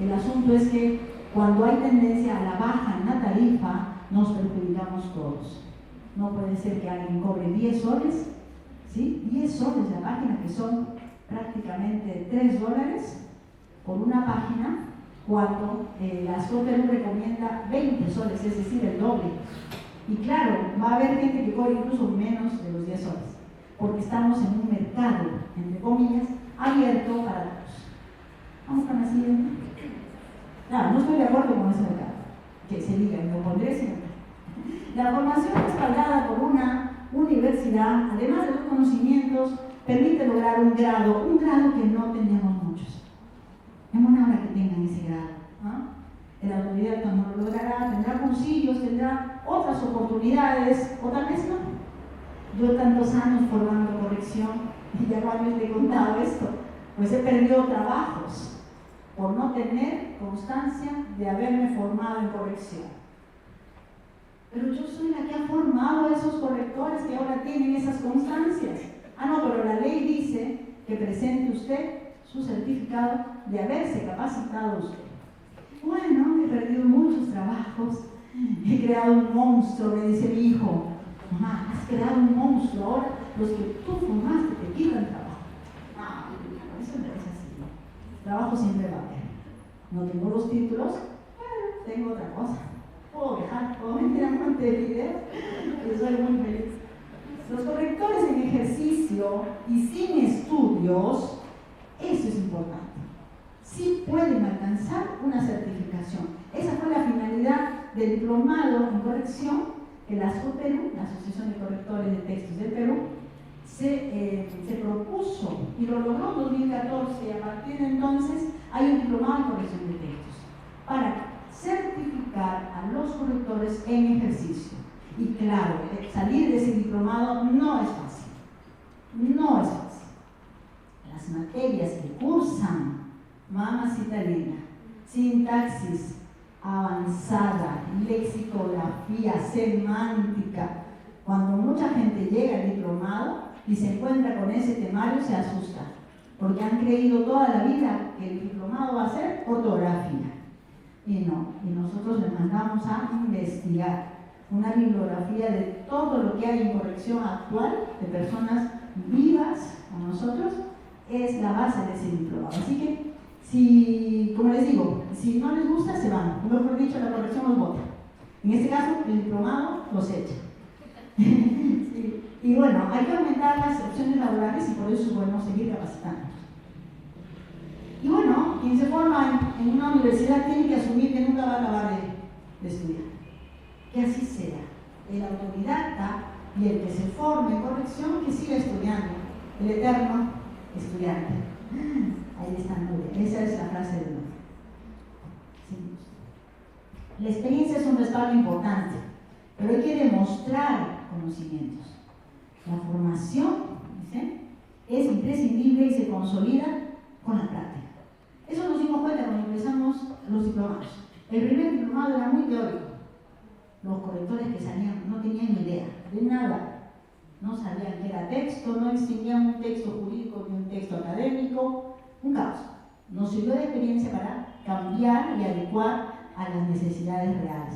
El asunto es que cuando hay tendencia a la baja en la tarifa, nos perjudicamos todos. No puede ser que alguien cobre 10 soles, ¿sí? 10 soles de la página, que son prácticamente $3 por una página, cuando la SOPERU recomienda 20 soles, es decir, el doble. Y claro, va a haber gente que cobre incluso menos de los 10 soles, porque estamos en un mercado, entre comillas, abierto para todos. Vamos con la siguiente. Claro, no estoy de acuerdo con eso de acá. Que se diga, me opondré siempre. La formación respaldada por una universidad, además de los conocimientos, permite lograr un grado que no tenemos muchos. Es buena hora que tengan ese grado. El autodidacta no lo logrará, tendrá cursillos, tendrá otras oportunidades, o tal vez no. Yo tantos años formando corrección, y ya varios le he contado esto, pues he perdido trabajos por no tener constancia de haberme formado en corrección. Pero yo soy la que ha formado a esos correctores que ahora tienen esas constancias. No, pero la ley dice que presente usted su certificado de haberse capacitado usted. Bueno, he perdido muchos trabajos, he creado un monstruo, me dice mi hijo. Mamá, has creado un monstruo, ahora los que tú formaste te quitan trabajo. Eso no es así. Trabajo siempre va a haber. No tengo los títulos, pero tengo otra cosa. Puedo viajar, puedo venir a Montevideo, y soy muy feliz. Los correctores en ejercicio y sin estudios, eso es importante. Sí pueden alcanzar una certificación. Esa fue la finalidad del diplomado en corrección que la ASCO-Perú, la Asociación de Correctores de Textos del Perú, se propuso y lo logró en 2014, y a partir de entonces hay un diplomado en corrección de textos para certificar a los correctores en ejercicio. Y claro, salir de ese diplomado no es fácil. No es fácil. Las materias que cursan, mamacita linda, sintaxis avanzada, lexicografía, semántica. Cuando mucha gente llega al diplomado y se encuentra con ese temario, se asusta, porque han creído toda la vida que el diplomado va a ser ortografía. Y no, y nosotros les mandamos a investigar una bibliografía de todo lo que hay en corrección actual, de personas vivas como nosotros, es la base de ese diplomado. Así que, si, como les digo, si no les gusta, se van. Mejor dicho, la corrección los bota. En este caso, el diplomado los echa. Sí. Y bueno, hay que aumentar las opciones laborales y por eso es bueno seguir capacitándonos. Y bueno, quien se forma en una universidad tiene que asumir que nunca va a acabar de estudiar. Que así sea. El autodidacta y el que se forme en corrección, que siga estudiando. El eterno estudiante. Ahí está Nuria. Esa es la frase de Nuria. Sí. La experiencia es un respaldo importante, pero hay que demostrar conocimientos. La formación, ¿sí?, es imprescindible y se consolida con la práctica. Eso nos dimos cuenta cuando empezamos los diplomados. El primer diplomado era muy teórico. Los correctores que salían no tenían ni idea de nada. No sabían qué era texto, no distinguían un texto jurídico ni un texto académico. Un caos. Nos sirvió de experiencia para cambiar y adecuar a las necesidades reales.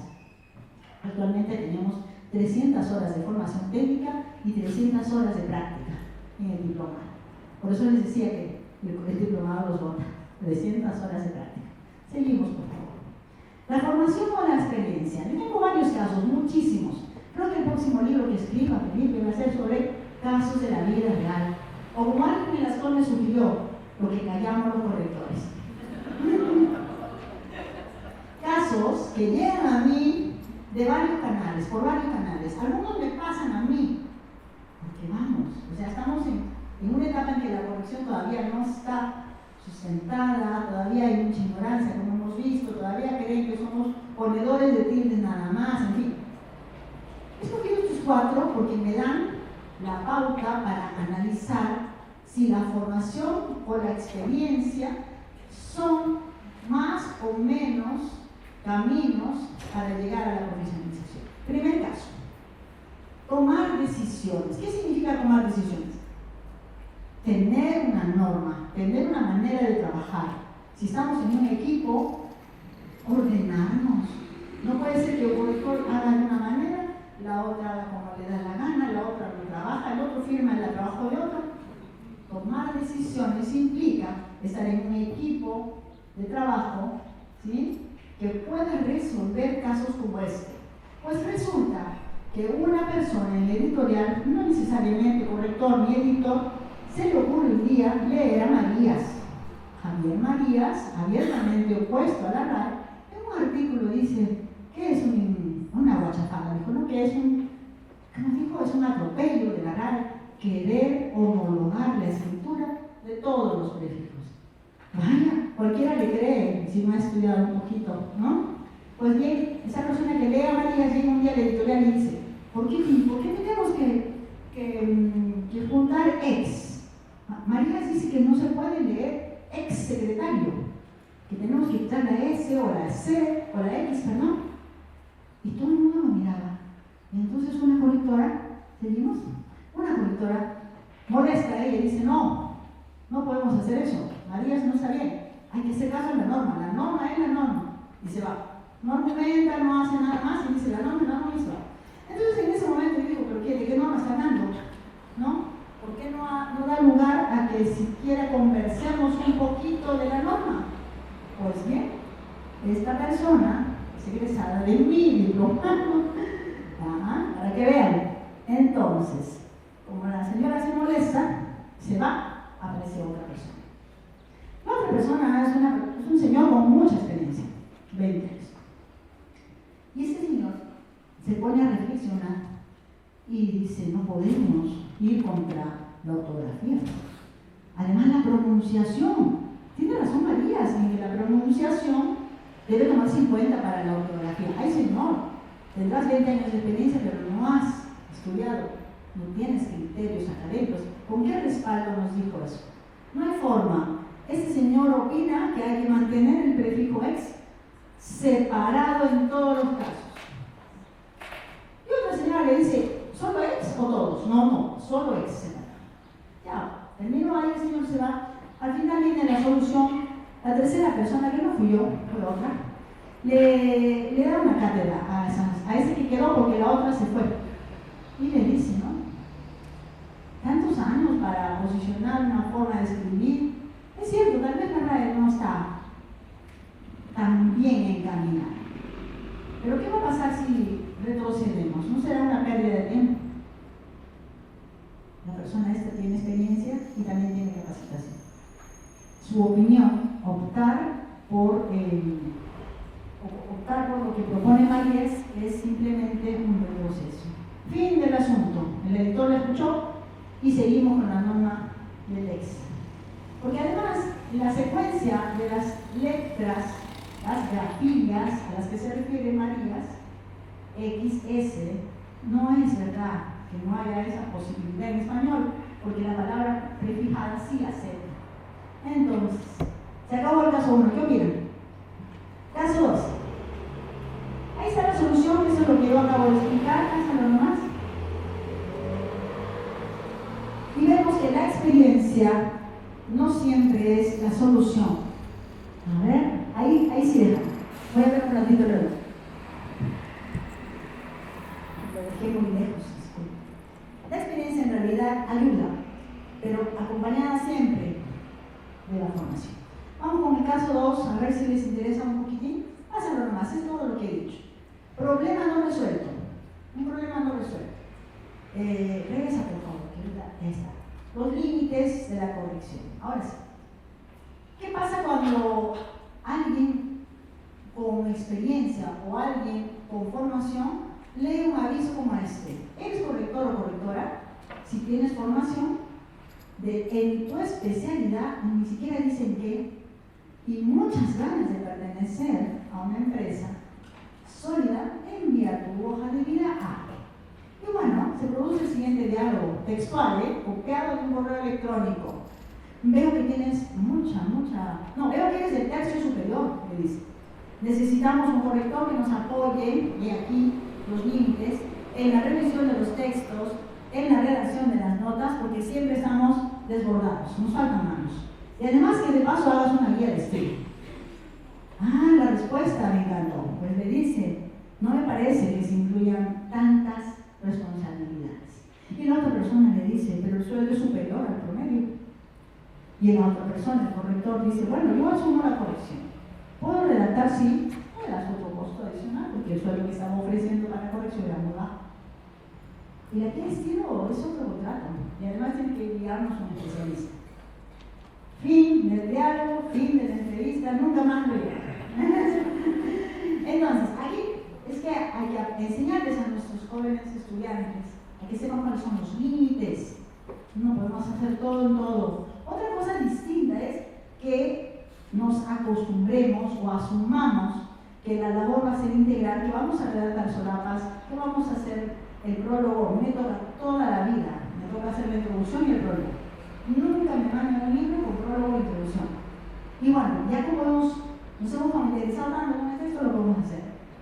Actualmente tenemos 300 horas de formación técnica y 300 horas de práctica en el diplomado. Por eso les decía que el diplomado los bota. 300 horas de práctica. Seguimos, por favor. La formación o la experiencia. Yo tengo varios casos, muchísimos. Creo que el próximo libro que escriba, Felipe, va a ser sobre casos de la vida real. O como alguien en las cuales me sugirió, lo que callamos los correctores. Casos que llegan a mí de varios canales, por varios canales. Algunos me pasan a mí, porque vamos, o sea, estamos en una etapa en que la corrección todavía no está sustentada, todavía hay mucha ignorancia, como hemos visto, todavía creen que somos ponedores de tildes nada más, en fin. He escogido estos 4 porque me dan la pauta para analizar si la formación o la experiencia son más o menos caminos para llegar a la profesionalización. Primer caso, tomar decisiones. ¿Qué significa tomar decisiones? Tener una norma, tener una manera de trabajar. Si estamos en un equipo, ordenarnos. No puede ser que un corrector haga de una manera, la otra haga como le da la gana, la otra no trabaja, el otro firma el trabajo de otro. Tomar decisiones implica estar en un equipo de trabajo, ¿sí?, que pueda resolver casos como este. Pues resulta que una persona en el editorial, no necesariamente corrector ni editor, se le ocurre un día leer a Marías. Javier Marías, abiertamente opuesto a la RAE, en un artículo dice, ¿qué es una guachafada? Dijo, no, que es es un atropello de la RAE querer homologar la escritura de todos los prefijos. Vaya, cualquiera le cree, si no ha estudiado un poquito, ¿no? Pues bien, esa persona que lee a Marías llega un día a la editorial y dice, ¿por qué tenemos que juntar ex? Marías dice que no se puede leer ex secretario, que tenemos que quitar la S o la C o la X, perdón. Y todo el mundo lo miraba. Y entonces una correctora, ¿seguimos? Una correctora molesta a ella y dice, no podemos hacer eso. Marías no está bien, hay que hacer caso a la norma es la norma. Y se va. No argumenta, no hace nada más y dice la norma y se va. Entonces en ese momento yo digo, ¿pero qué? ¿De qué norma está hablando? ¿No? ¿Por qué no da lugar a que siquiera conversemos un poquito de la norma? Pues bien, esta persona es egresada de mi diplomado, para que vean. Entonces, como la señora se molesta, se va, aparece otra persona. La otra persona es un señor con mucha experiencia, 20 años. Y este señor se pone a reflexionar y dice, no podemos ir contra la ortografía. Además, la pronunciación. Tiene razón Marías en que la pronunciación debe tomarse en cuenta para la ortografía. Ay, señor, tendrás 20 años de experiencia, pero no has estudiado, no tienes criterios académicos. ¿Con qué respaldo nos dijo eso? No hay forma. Este señor opina que hay que mantener el prefijo ex separado en todos los casos. Y otra señora le dice, ¿solo ex o todos? No, solo ex separado. Ya, terminó ahí, el señor se va. Al final viene la solución. La tercera persona, que no fui yo, fue otra, le da una cátedra a ese que quedó porque la otra se fue. Y le dice, ¿no? Tantos años para posicionar una forma de escribir. Es cierto, tal vez la RAE no está tan bien encaminada. Pero ¿qué va a pasar si retrocedemos? ¿No será una pérdida de tiempo? La persona esta tiene experiencia y también tiene capacitación. Su opinión, optar por lo que propone Marías es simplemente un retroceso. Fin del asunto. El editor lo escuchó y seguimos con la norma del ex. Porque además, la secuencia de las letras, las grafías a las que se refiere Marías, XS, no es verdad que no haya esa posibilidad en español, porque la palabra prefijada sí acepta. Entonces, se acabó el caso 1. ¿Qué opinan? Caso 2. Ahí está la solución, eso es lo que yo acabo de explicar, háganlo nomás. Y vemos que la experiencia no siempre es la solución. A ver, ahí sí deja. Voy a ver un ratito el reloj. Lo dejé muy lejos. La experiencia en realidad ayuda, pero acompañada siempre de la formación. Vamos con el caso 2, a ver si les interesa un poquitín. Háganlo nomás, es todo lo que he dicho. Problema no resuelto. Un problema no resuelto. Regresa por favor, que ya está. Los límites de la corrección. Ahora sí. ¿Qué pasa cuando alguien con experiencia o alguien con formación lee un aviso como este? ¿Eres corrector o correctora? Si tienes formación en tu especialidad, ni siquiera dicen qué, y muchas ganas de pertenecer a una empresa sólida, envía tu hoja de vida a. Y bueno, se produce el siguiente diálogo textual, copiado de un correo electrónico. Veo que tienes veo que eres del tercio superior, le dice. Necesitamos un corrector que nos apoye, y aquí los límites, en la revisión de los textos, en la redacción de las notas, porque siempre estamos desbordados, nos faltan manos. Y además que de paso hagas una guía de estilo. La respuesta me encantó. Pues le dice, no me parece que se incluyan tantas responsabilidades. Y la otra persona le dice, pero el sueldo es superior al promedio. Y la otra persona, el corrector, dice, bueno, yo asumo la corrección. Puedo redactar, sí, me das otro costo adicional, porque el sueldo que estaba ofreciendo para la corrección era muy bajo. Y aquí el estilo es otro contrato, y además tiene que guiarnos un especialista. fin del diálogo, fin de la entrevista, nunca más lo digo. Entonces, aquí es que hay que enseñarles a nuestros jóvenes estudiantes a que sepan cuáles son los límites. No podemos hacer todo en todo. Otra cosa distinta es que nos acostumbremos o asumamos que la labor va a ser integral, que vamos a redactar solapas, que vamos a hacer el prólogo. Me toca toda la vida, me toca hacer la introducción y el prólogo. Nunca me mandan un libro con prólogo e introducción. Y bueno, ya como nos hemos familiarizado tanto con el texto, lo podemos hacer.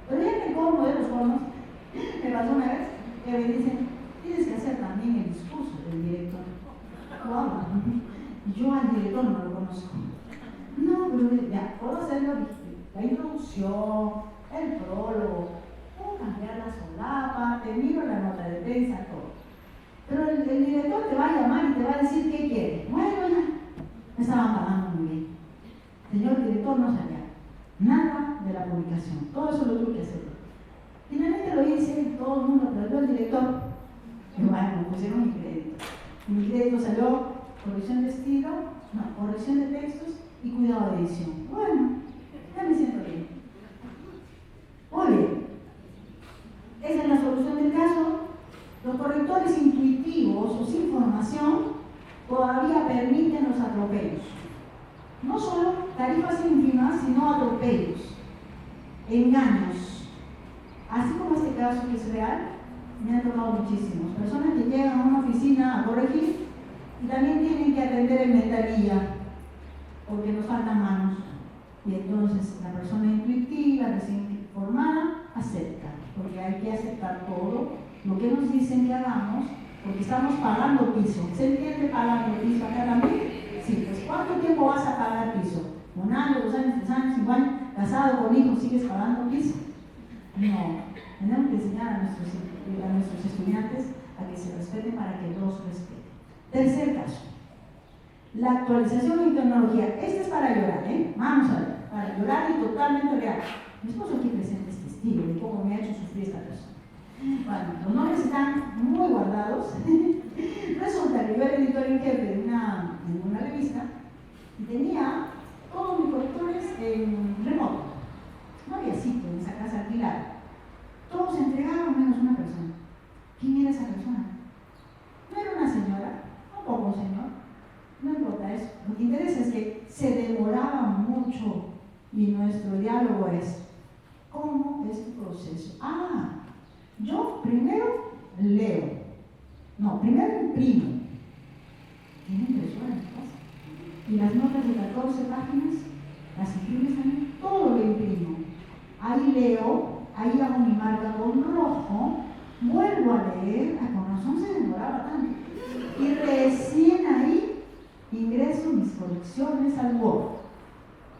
Pero ya en el colmo de los colmos, me pasó una vez que me dicen, tienes que hacer también el discurso del director. Wow. Y yo al director no lo conozco. No, pero ya, puedo hacerlo, la introducción, el prólogo, puedo cambiar la solapa, te miro la nota de prensa, todo. Pero el director te va a llamar y te va a decir qué quiere. Bueno, ya, me estaban pagando muy bien. Señor director, no sabía nada de la publicación, todo eso lo tuve que hacer. Finalmente lo hice, todo el mundo aplaudió al director. Y bueno, me pusieron mi crédito. Y mi crédito salió corrección de estilo, no, corrección de textos y cuidado de edición. Bueno, ya me siento bien. Muy bien. Esa es la solución del caso. Los correctores intuitivos o sin formación todavía permiten los atropellos. No solo tarifas ínfimas, sino atropellos, engaños. Así como este caso que es real, me han tocado muchísimos. Personas que llegan a una oficina a corregir y también tienen que atender en ventanilla porque nos faltan manos. Y entonces la persona intuitiva, recién formada, acepta, porque hay que aceptar todo lo que nos dicen que hagamos, porque estamos pagando piso. ¿Se entiende pagando piso acá también? Sí, pues ¿cuánto tiempo vas a pagar piso? ¿Un año, 2 años, 3 años, 5 años? ¿Casado con hijos sigues pagando piso? No, tenemos que enseñar a nuestros estudiantes a que se respeten para que los respeten. Tercer caso, la actualización en tecnología. Este es para llorar, ¿eh? Vamos a ver, para llorar y totalmente real. Mi esposo aquí presente es testigo de cómo me ha hecho sufrir esta persona. Bueno, los nombres están muy guardados. Resulta que yo era editor en jefe de una revista y tenía todos mis correctores en remoto. No había sitio en esa casa alquilada. Todos se entregaban menos una persona. ¿Quién era esa persona? No era una señora, tampoco un señor. No importa eso. Lo que interesa es que se demoraba mucho y nuestro diálogo es: ¿cómo es tu proceso? Yo primero leo. No, primero imprimo. Tiene impresora en casa. Y las notas de 14 páginas, las imprimes también, todo lo imprimo. Ahí leo, ahí hago mi marca con rojo, vuelvo a leer, con razón se demoraba tanto. Y recién ahí ingreso mis correcciones al Word.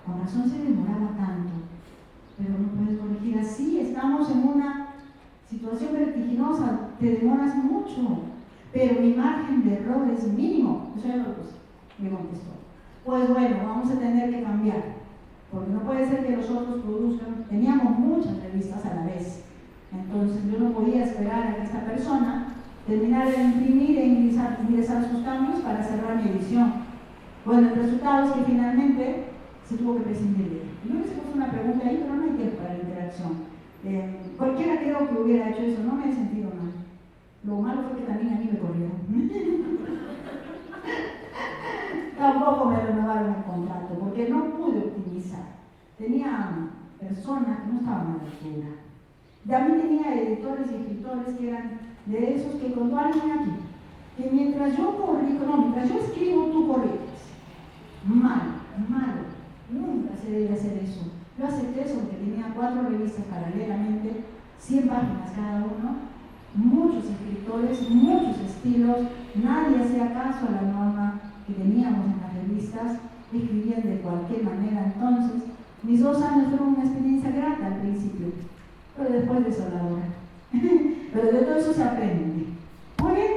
Con razón se demoraba tanto. Pero no puedes corregir así, estamos en una situación vertiginosa, te demoras mucho, pero mi margen de error es mínimo. Eso ya lo puse, me contestó. Pues bueno, vamos a tener que cambiar, porque no puede ser que los otros produzcan. Teníamos muchas revistas a la vez, entonces yo no podía esperar a que esta persona terminara de imprimir e ingresar sus cambios para cerrar mi edición. Bueno, el resultado es que finalmente se tuvo que prescindir de él. Yo les puse una pregunta ahí, pero no hay tiempo para la interacción. Cualquiera creo que hubiera hecho eso, no me he sentido mal. Lo malo fue que también a mí me corrieron. Tampoco me renovaron el contrato porque no pude optimizar. Tenía personas que no estaban a la altura. También tenía editores y escritores que eran de esos que contó alguien aquí, que mientras yo escribo, tú corriges. Malo. Nunca se debe hacer eso. Yo acepté eso porque tenía 4 revistas paralelamente, 100 páginas cada uno, muchos escritores, muchos estilos, nadie hacía caso a la norma que teníamos en las revistas, escribían de cualquier manera. Entonces, mis 2 años fueron una experiencia grata al principio, pero después desoladora. Pero de todo eso se aprende. Muy bien,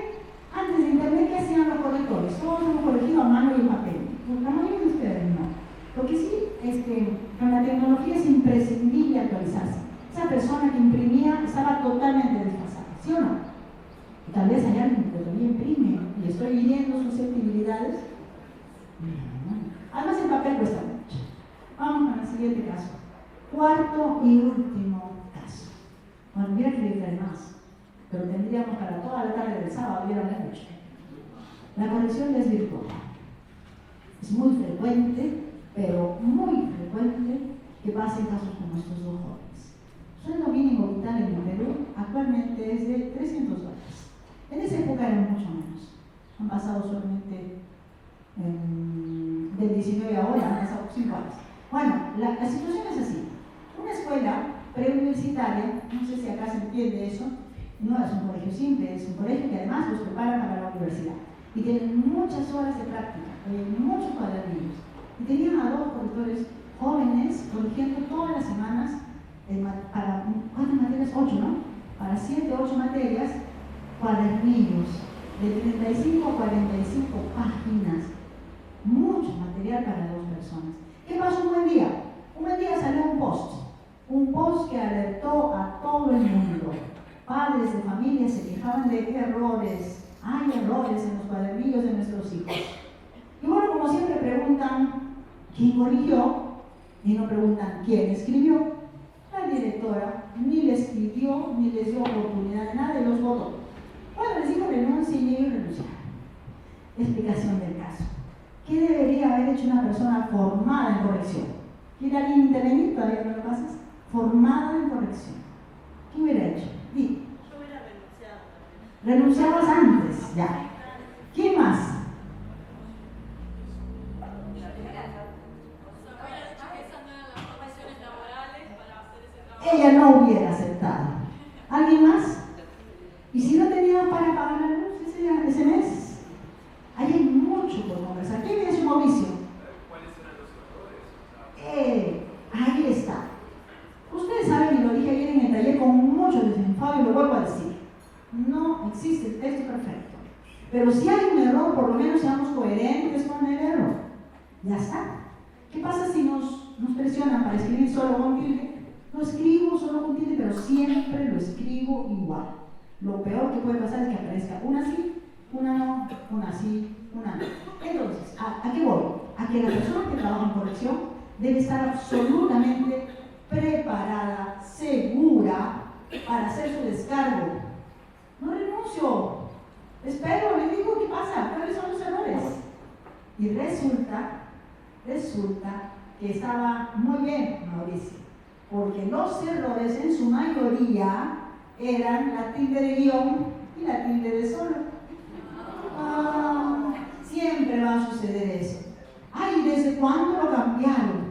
antes de internet, ¿qué hacían los correctores? Todos hemos corregido a mano y en papel. La mayoría de ustedes no. Lo que sí es que con la tecnología es imprescindible actualizarse. Esa persona que imprimía estaba totalmente desfasada, ¿sí o no? Y tal vez hay alguien que todavía imprime y estoy hiriendo susceptibilidades. Además el papel cuesta mucho. Vamos con el siguiente caso. Cuarto y último caso. Bueno, hubiera querido traer más, pero tendríamos para toda la tarde del sábado, hubiera mucho. La conexión desvirtuada. Es muy frecuente, pero muy frecuente, que pasen casos como estos dos jóvenes. Sueldo mínimo vital en el Perú actualmente es de $300. En esa época eran mucho menos. Han pasado solamente del 19 ahora, han pasado 5 años. Bueno, la situación es así. Una escuela preuniversitaria, no sé si acá se entiende eso, no es un colegio simple, es un colegio que además los prepara para la universidad. Y tienen muchas horas de práctica, muchos cuadernillos. Y tenían a 2 correctores jóvenes corrigiendo todas las semanas para, ¿cuántas materias? 8, ¿no? Para 7 o 8 materias, cuadernillos de 35 a 45 páginas. Mucho material para 2 personas. ¿Qué pasó un buen día? Un buen día salió un post que alertó a todo el mundo. Padres de familia se quejaban de errores. Hay errores en los cuadernillos de nuestros hijos. Y bueno, como siempre preguntan quién corrigió y no preguntan quién escribió. La directora ni le escribió ni les dio oportunidad de nada y los votó. Bueno, les dijo renuncien y ellos renunciaron. Explicación del caso. ¿Qué debería haber hecho una persona formada en corrección? ¿Quiere alguien intervenir? ¿Todavía no lo pasas? Formada en corrección. ¿Qué hubiera hecho? Di. Yo hubiera renunciado. Renunciabas antes, ya. ¿Quién más? Ella no hubiera aceptado. ¿Alguien más? ¿Y si no tenía para pagar la luz ese mes? Ahí hay mucho por conversar. ¿Quién es su novicio? ¿Cuáles eran los errores? Ahí está. Ustedes saben, y lo dije ayer en el taller con mucho desenfado y lo vuelvo a decir. No existe el texto perfecto. Pero si hay un error, por lo menos seamos coherentes con el error. Ya está. ¿Qué pasa si nos presionan para escribir solo con tilde? Lo escribo solo con tilde, pero siempre lo escribo igual. Lo peor que puede pasar es que aparezca una sí, una no, una sí, una no. Entonces, ¿a qué voy? A que la persona que trabaja en corrección debe estar absolutamente preparada, segura para hacer su descargo. No renuncio. Espero, le digo qué pasa, cuáles son los errores. Y resulta que estaba muy bien, Mauricio, porque los errores en su mayoría eran la tilde de guión y la tilde de solo. Siempre va a suceder eso. Ay, ¿desde cuándo lo cambiaron?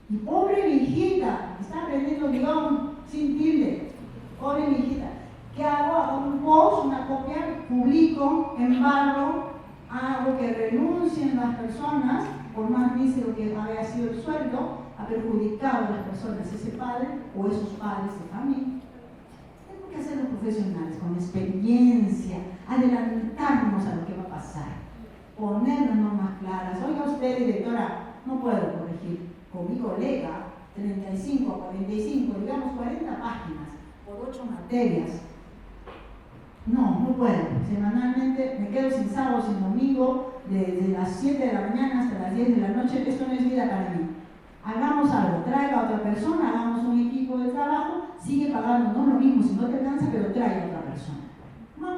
Y pobre mi hijita, está aprendiendo guión sin tilde. Pobre mi hijita. ¿Qué hago? Hago un post, una copia, publico, embargo, hago que renuncien las personas, por más mísero que haya sido el sueldo, ha perjudicado a las personas, ese padre o esos padres de familia. Tenemos que hacerlo profesionales, con experiencia, adelantarnos a lo que va a pasar, poner las normas claras. Oiga usted, directora, no puedo corregir con mi colega 35 a 45, digamos 40 páginas por 8 materias. No puedo. Semanalmente me quedo sin sábado, sin domingo, desde las 7 de la mañana hasta las 10 de la noche. Esto no es vida para mí. Hagamos algo, traiga a otra persona, hagamos un equipo de trabajo, sigue pagando, no lo mismo, si no te alcanza, pero traiga a otra persona. No,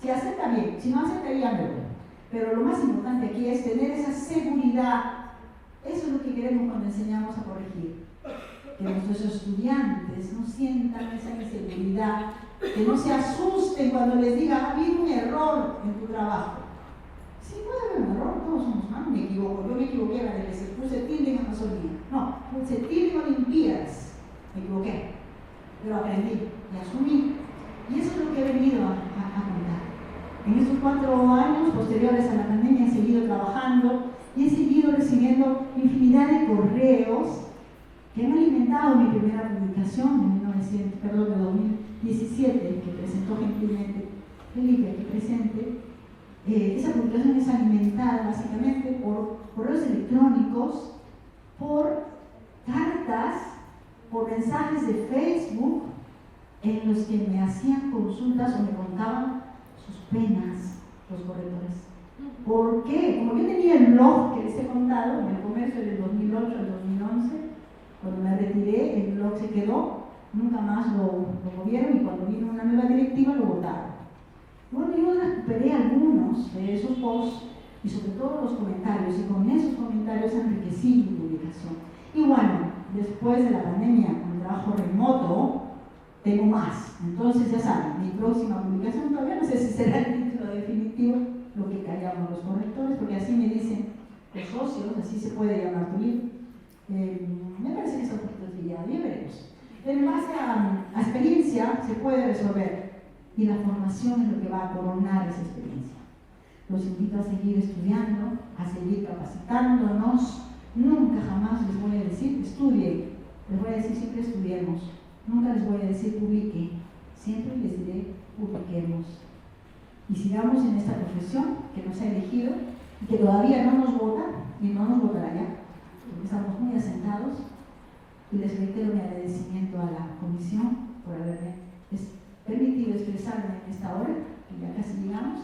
si acepta bien, si no acepta ya me voy. Pero lo más importante aquí es tener esa seguridad. Eso es lo que queremos cuando enseñamos a corregir. Que nuestros estudiantes no sientan esa inseguridad, que no se asusten cuando les diga, ha habido un error en tu trabajo. Sí, puede haber un error, todos somos humanos, me equivoco. Yo me equivoqué a veces, puse tilde en Amazonía. No, puse tilde en Olimpiadas. Me equivoqué, pero aprendí y asumí. Y eso es lo que he venido a contar. En estos 4 años posteriores a la pandemia he seguido trabajando y he seguido recibiendo infinidad de correos que han alimentado mi primera publicación de 2017, que presentó gentilmente Felipe aquí presente. Esa publicación es alimentada básicamente por correos electrónicos, por cartas, por mensajes de Facebook en los que me hacían consultas o me contaban sus penas los correctores. ¿Por qué? Como yo tenía el blog que les he contado, en el comercio del 2008 al 2011, cuando me retiré, el blog se quedó, nunca más lo movieron y cuando vino una nueva directiva lo votaron. Bueno, yo recuperé algunos de esos posts y sobre todo los comentarios, y con esos comentarios enriquecí mi publicación. Y bueno, después de la pandemia, con el trabajo remoto, tengo más. Entonces, ya saben, mi próxima publicación todavía no sé si será el título definitivo, lo que callamos los correctores, porque así me dicen los socios, así se puede llamar tu libro. Me parece que es oportunidad, ya veremos. En base a experiencia se puede resolver y la formación es lo que va a coronar esa experiencia. Los invito a seguir estudiando, a seguir capacitándonos. Nunca jamás les voy a decir estudien, les voy a decir siempre estudiemos. Nunca les voy a decir publique, siempre les diré publiquemos. Y sigamos en esta profesión que nos ha elegido y que todavía no nos vota y no nos votará ya, porque estamos muy asentados. Y les reitero mi agradecimiento a la comisión por haberme permitido expresarme en esta hora, que ya casi llegamos.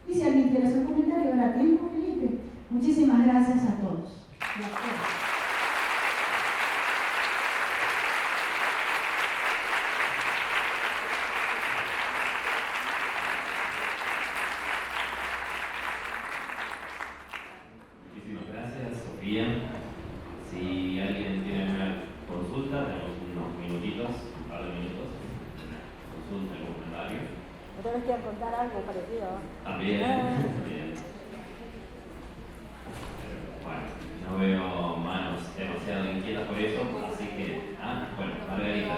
Y si alguien quiere hacer un comentario, habrá tiempo, Felipe. Muchísimas gracias a todos. Muchísimas gracias, Sofía. Si alguien tiene una consulta, tenemos unos minutitos, un par de minutos. Consulta, algún comentario. ¿Ustedes quieren contar algo parecido? También. Bueno, no veo manos demasiado inquietas por eso, así que, bueno, Margarita.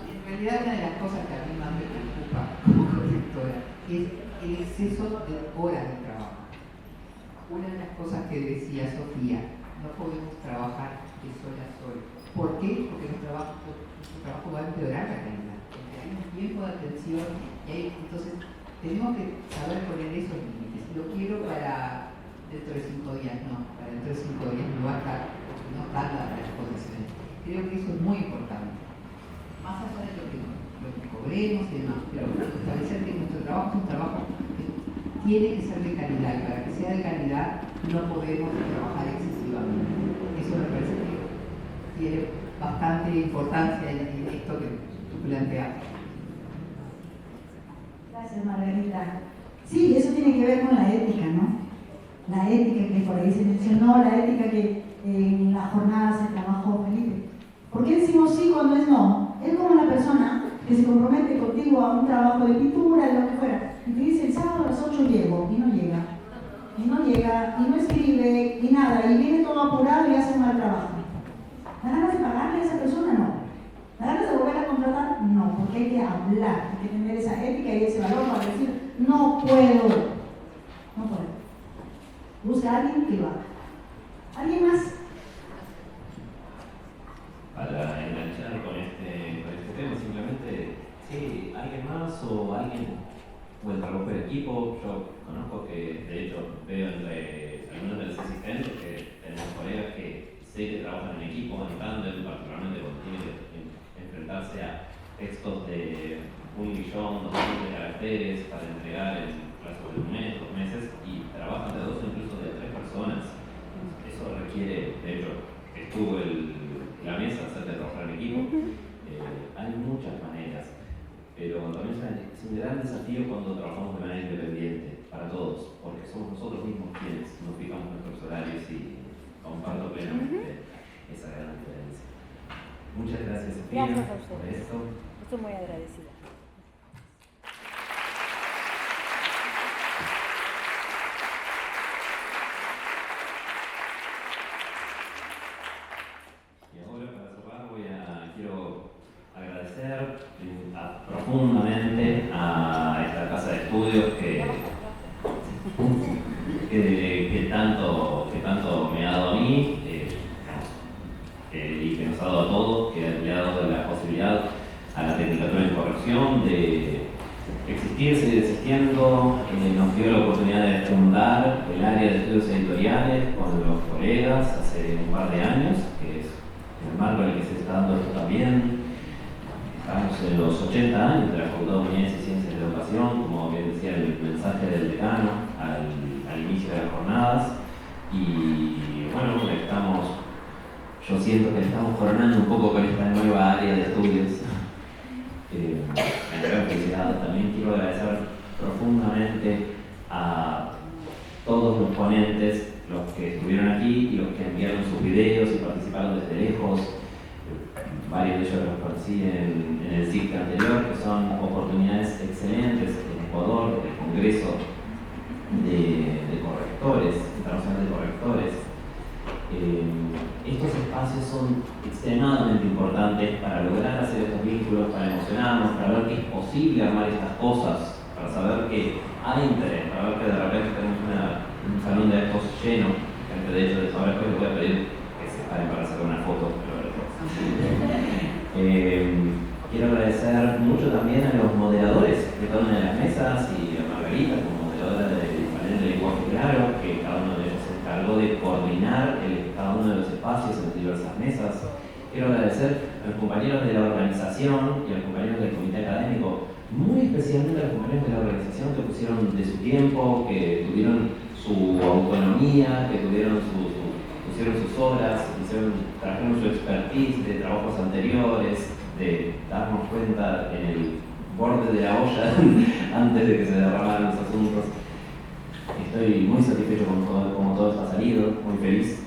En realidad, una de las cosas que a mí más me preocupa como correctora es el exceso de horas de trabajo. Una de las cosas que decía Sofía, no podemos trabajar de sol a sol. ¿Por qué? Porque nuestro trabajo va a empeorar la calidad. Porque hay un tiempo de atención y entonces tenemos que saber poner esos límites. Lo quiero para dentro de 5 días, no. Para dentro de 5 días no va a estar, no están las condiciones. Creo que eso es muy importante. Más allá de lo que cobremos y demás, pero establecer que nuestro trabajo es un trabajo que tiene que ser de calidad, y para que sea de calidad no podemos trabajar excesivamente. Eso me parece que tiene bastante importancia en esto que tú planteas. Gracias, Margarita. Sí, eso tiene que ver con la ética, ¿no? La ética que por ahí se mencionó, la ética que en la jornada se trabajó, Felipe. ¿Por qué decimos sí cuando es no? Es como una persona que se compromete contigo a un trabajo de pintura, de lo que fuera, y te dice el sábado a las 8 llego, y no llega. Y no llega, y no escribe, y nada, y viene todo apurado y hace un mal trabajo. ¿Da ganas de pagarle a esa persona? No. ¿Da ganas de volver a contratar? No, porque hay que hablar, hay que tener esa ética y ese valor para decir, no puedo. No puedo. Busca a alguien que lo haga. ¿Alguien más? Para enganchar con este tema, simplemente, sí, alguien más o alguien, o el trabajo de equipo. Yo conozco que, de hecho, veo entre algunos de los asistentes que tenemos colegas que sé que trabajan en equipo, en tándem, particularmente cuando tienen que enfrentarse a textos de 1 millón, 2 millones de caracteres para entregar en plazo de 1 mes, 2 meses, y trabajan de 2 o incluso de 3 personas. Eso requiere, de hecho, estuvo la mesa acerca de trabajar en equipo. Hay muchas maneras, pero también es un gran desafío cuando trabajamos de manera independiente para todos, porque somos nosotros mismos quienes nos fijamos nuestros horarios y comparto plenamente esa gran diferencia. Muchas gracias, Sofía, Gracias a por ustedes. esto. Estoy muy agradecida. Y ahora, para cerrar, quiero agradecer profundamente a esta casa de estudios que tanto me ha dado a mí y que nos ha dado a todos, que le ha dado la posibilidad a la Tecnicatura en Corrección de existir, seguir existiendo. Nos dio la oportunidad de fundar el área de estudios editoriales con los colegas hace un par de años, que es el marco en el que se está dando esto también. estamos en los 80 años de la Facultad de Humanidades y Ciencias de la Educación, como bien decía el mensaje del decano al inicio de las jornadas. Y bueno, yo siento que estamos coronando un poco con esta nueva área de estudios. En gran felicidad. También quiero agradecer profundamente a todos los ponentes, los que estuvieron aquí y los que enviaron sus videos y participaron desde lejos. Varios de ellos los conocí en el ciclo anterior, que son oportunidades excelentes en Ecuador, en el Congreso de Correctores, Internacional de Correctores. Estos espacios son extremadamente importantes para lograr hacer estos vínculos, para emocionarnos, para ver que es posible armar estas cosas, para saber que hay interés, para ver que de repente tenemos un salón de estos lleno. Gente de hecho, de saber que les voy a pedir que se paren para sacar una foto. Quiero agradecer mucho también a los moderadores de cada una de las mesas y a Margarita como moderadora del panel de lenguaje claro, que cada uno de ellos se encargó de coordinar cada uno de los espacios en las diversas mesas. Quiero agradecer a los compañeros de la organización y a los compañeros del comité académico, muy especialmente a los compañeros de la organización que pusieron de su tiempo, que tuvieron su autonomía, que pusieron sus horas, trajeron su expertise de trabajos anteriores, de darnos cuenta en el borde de la olla antes de que se derramaran los asuntos. Estoy muy satisfecho con cómo todo está salido, muy feliz.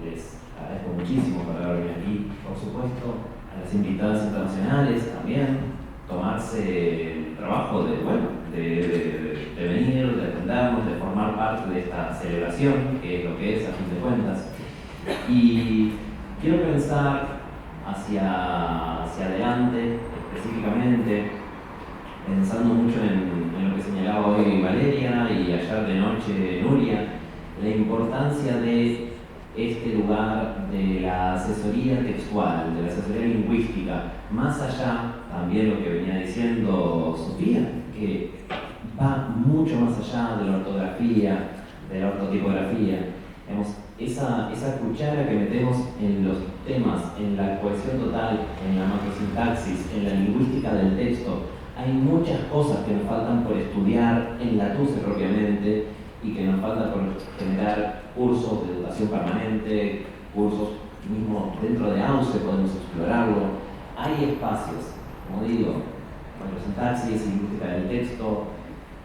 Les agradezco muchísimo por haberme aquí. Por supuesto, a las invitadas internacionales también, tomarse el trabajo de venir, de atendernos, de formar parte de esta celebración, que es lo que es a fin de cuentas. Y quiero pensar hacia adelante, específicamente, pensando mucho en lo que señalaba hoy Valeria y ayer de noche Nuria, la importancia de este lugar de la asesoría textual, de la asesoría lingüística, más allá también lo que venía diciendo Sofía, que va mucho más allá de la ortografía, de la ortotipografía. Esa cuchara que metemos en los temas, en la cohesión total, en la macrosintaxis, en la lingüística del texto, hay muchas cosas que nos faltan por estudiar en la TUCE propiamente y que nos falta por generar cursos de educación permanente, cursos mismo dentro de AUCE, podemos explorarlo. Hay espacios, como digo, macrosintaxis, lingüística del texto,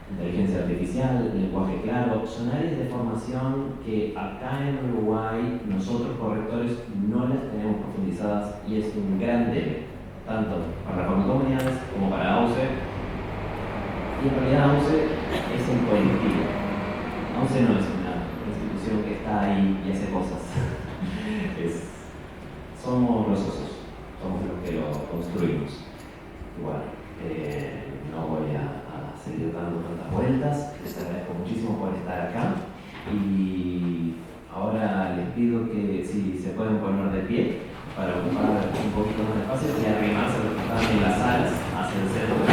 inteligencia artificial, lenguaje claro, son áreas de formación que acá en Uruguay nosotros correctores no las tenemos profundizadas y es un gran debe, tanto para la Facultad de Humanidades como para AUCE. Y en realidad AUCE es un colectivo. AUCE no es una institución que está ahí y hace cosas. Somos los socios, somos los que lo construimos. Igual, no voy a seguir dando tantas vueltas. Les agradezco muchísimo por estar acá y ahora les pido que si se pueden poner de pie para ocupar un poquito más de espacio y arrimarse a los que están en las salas hacia el centro.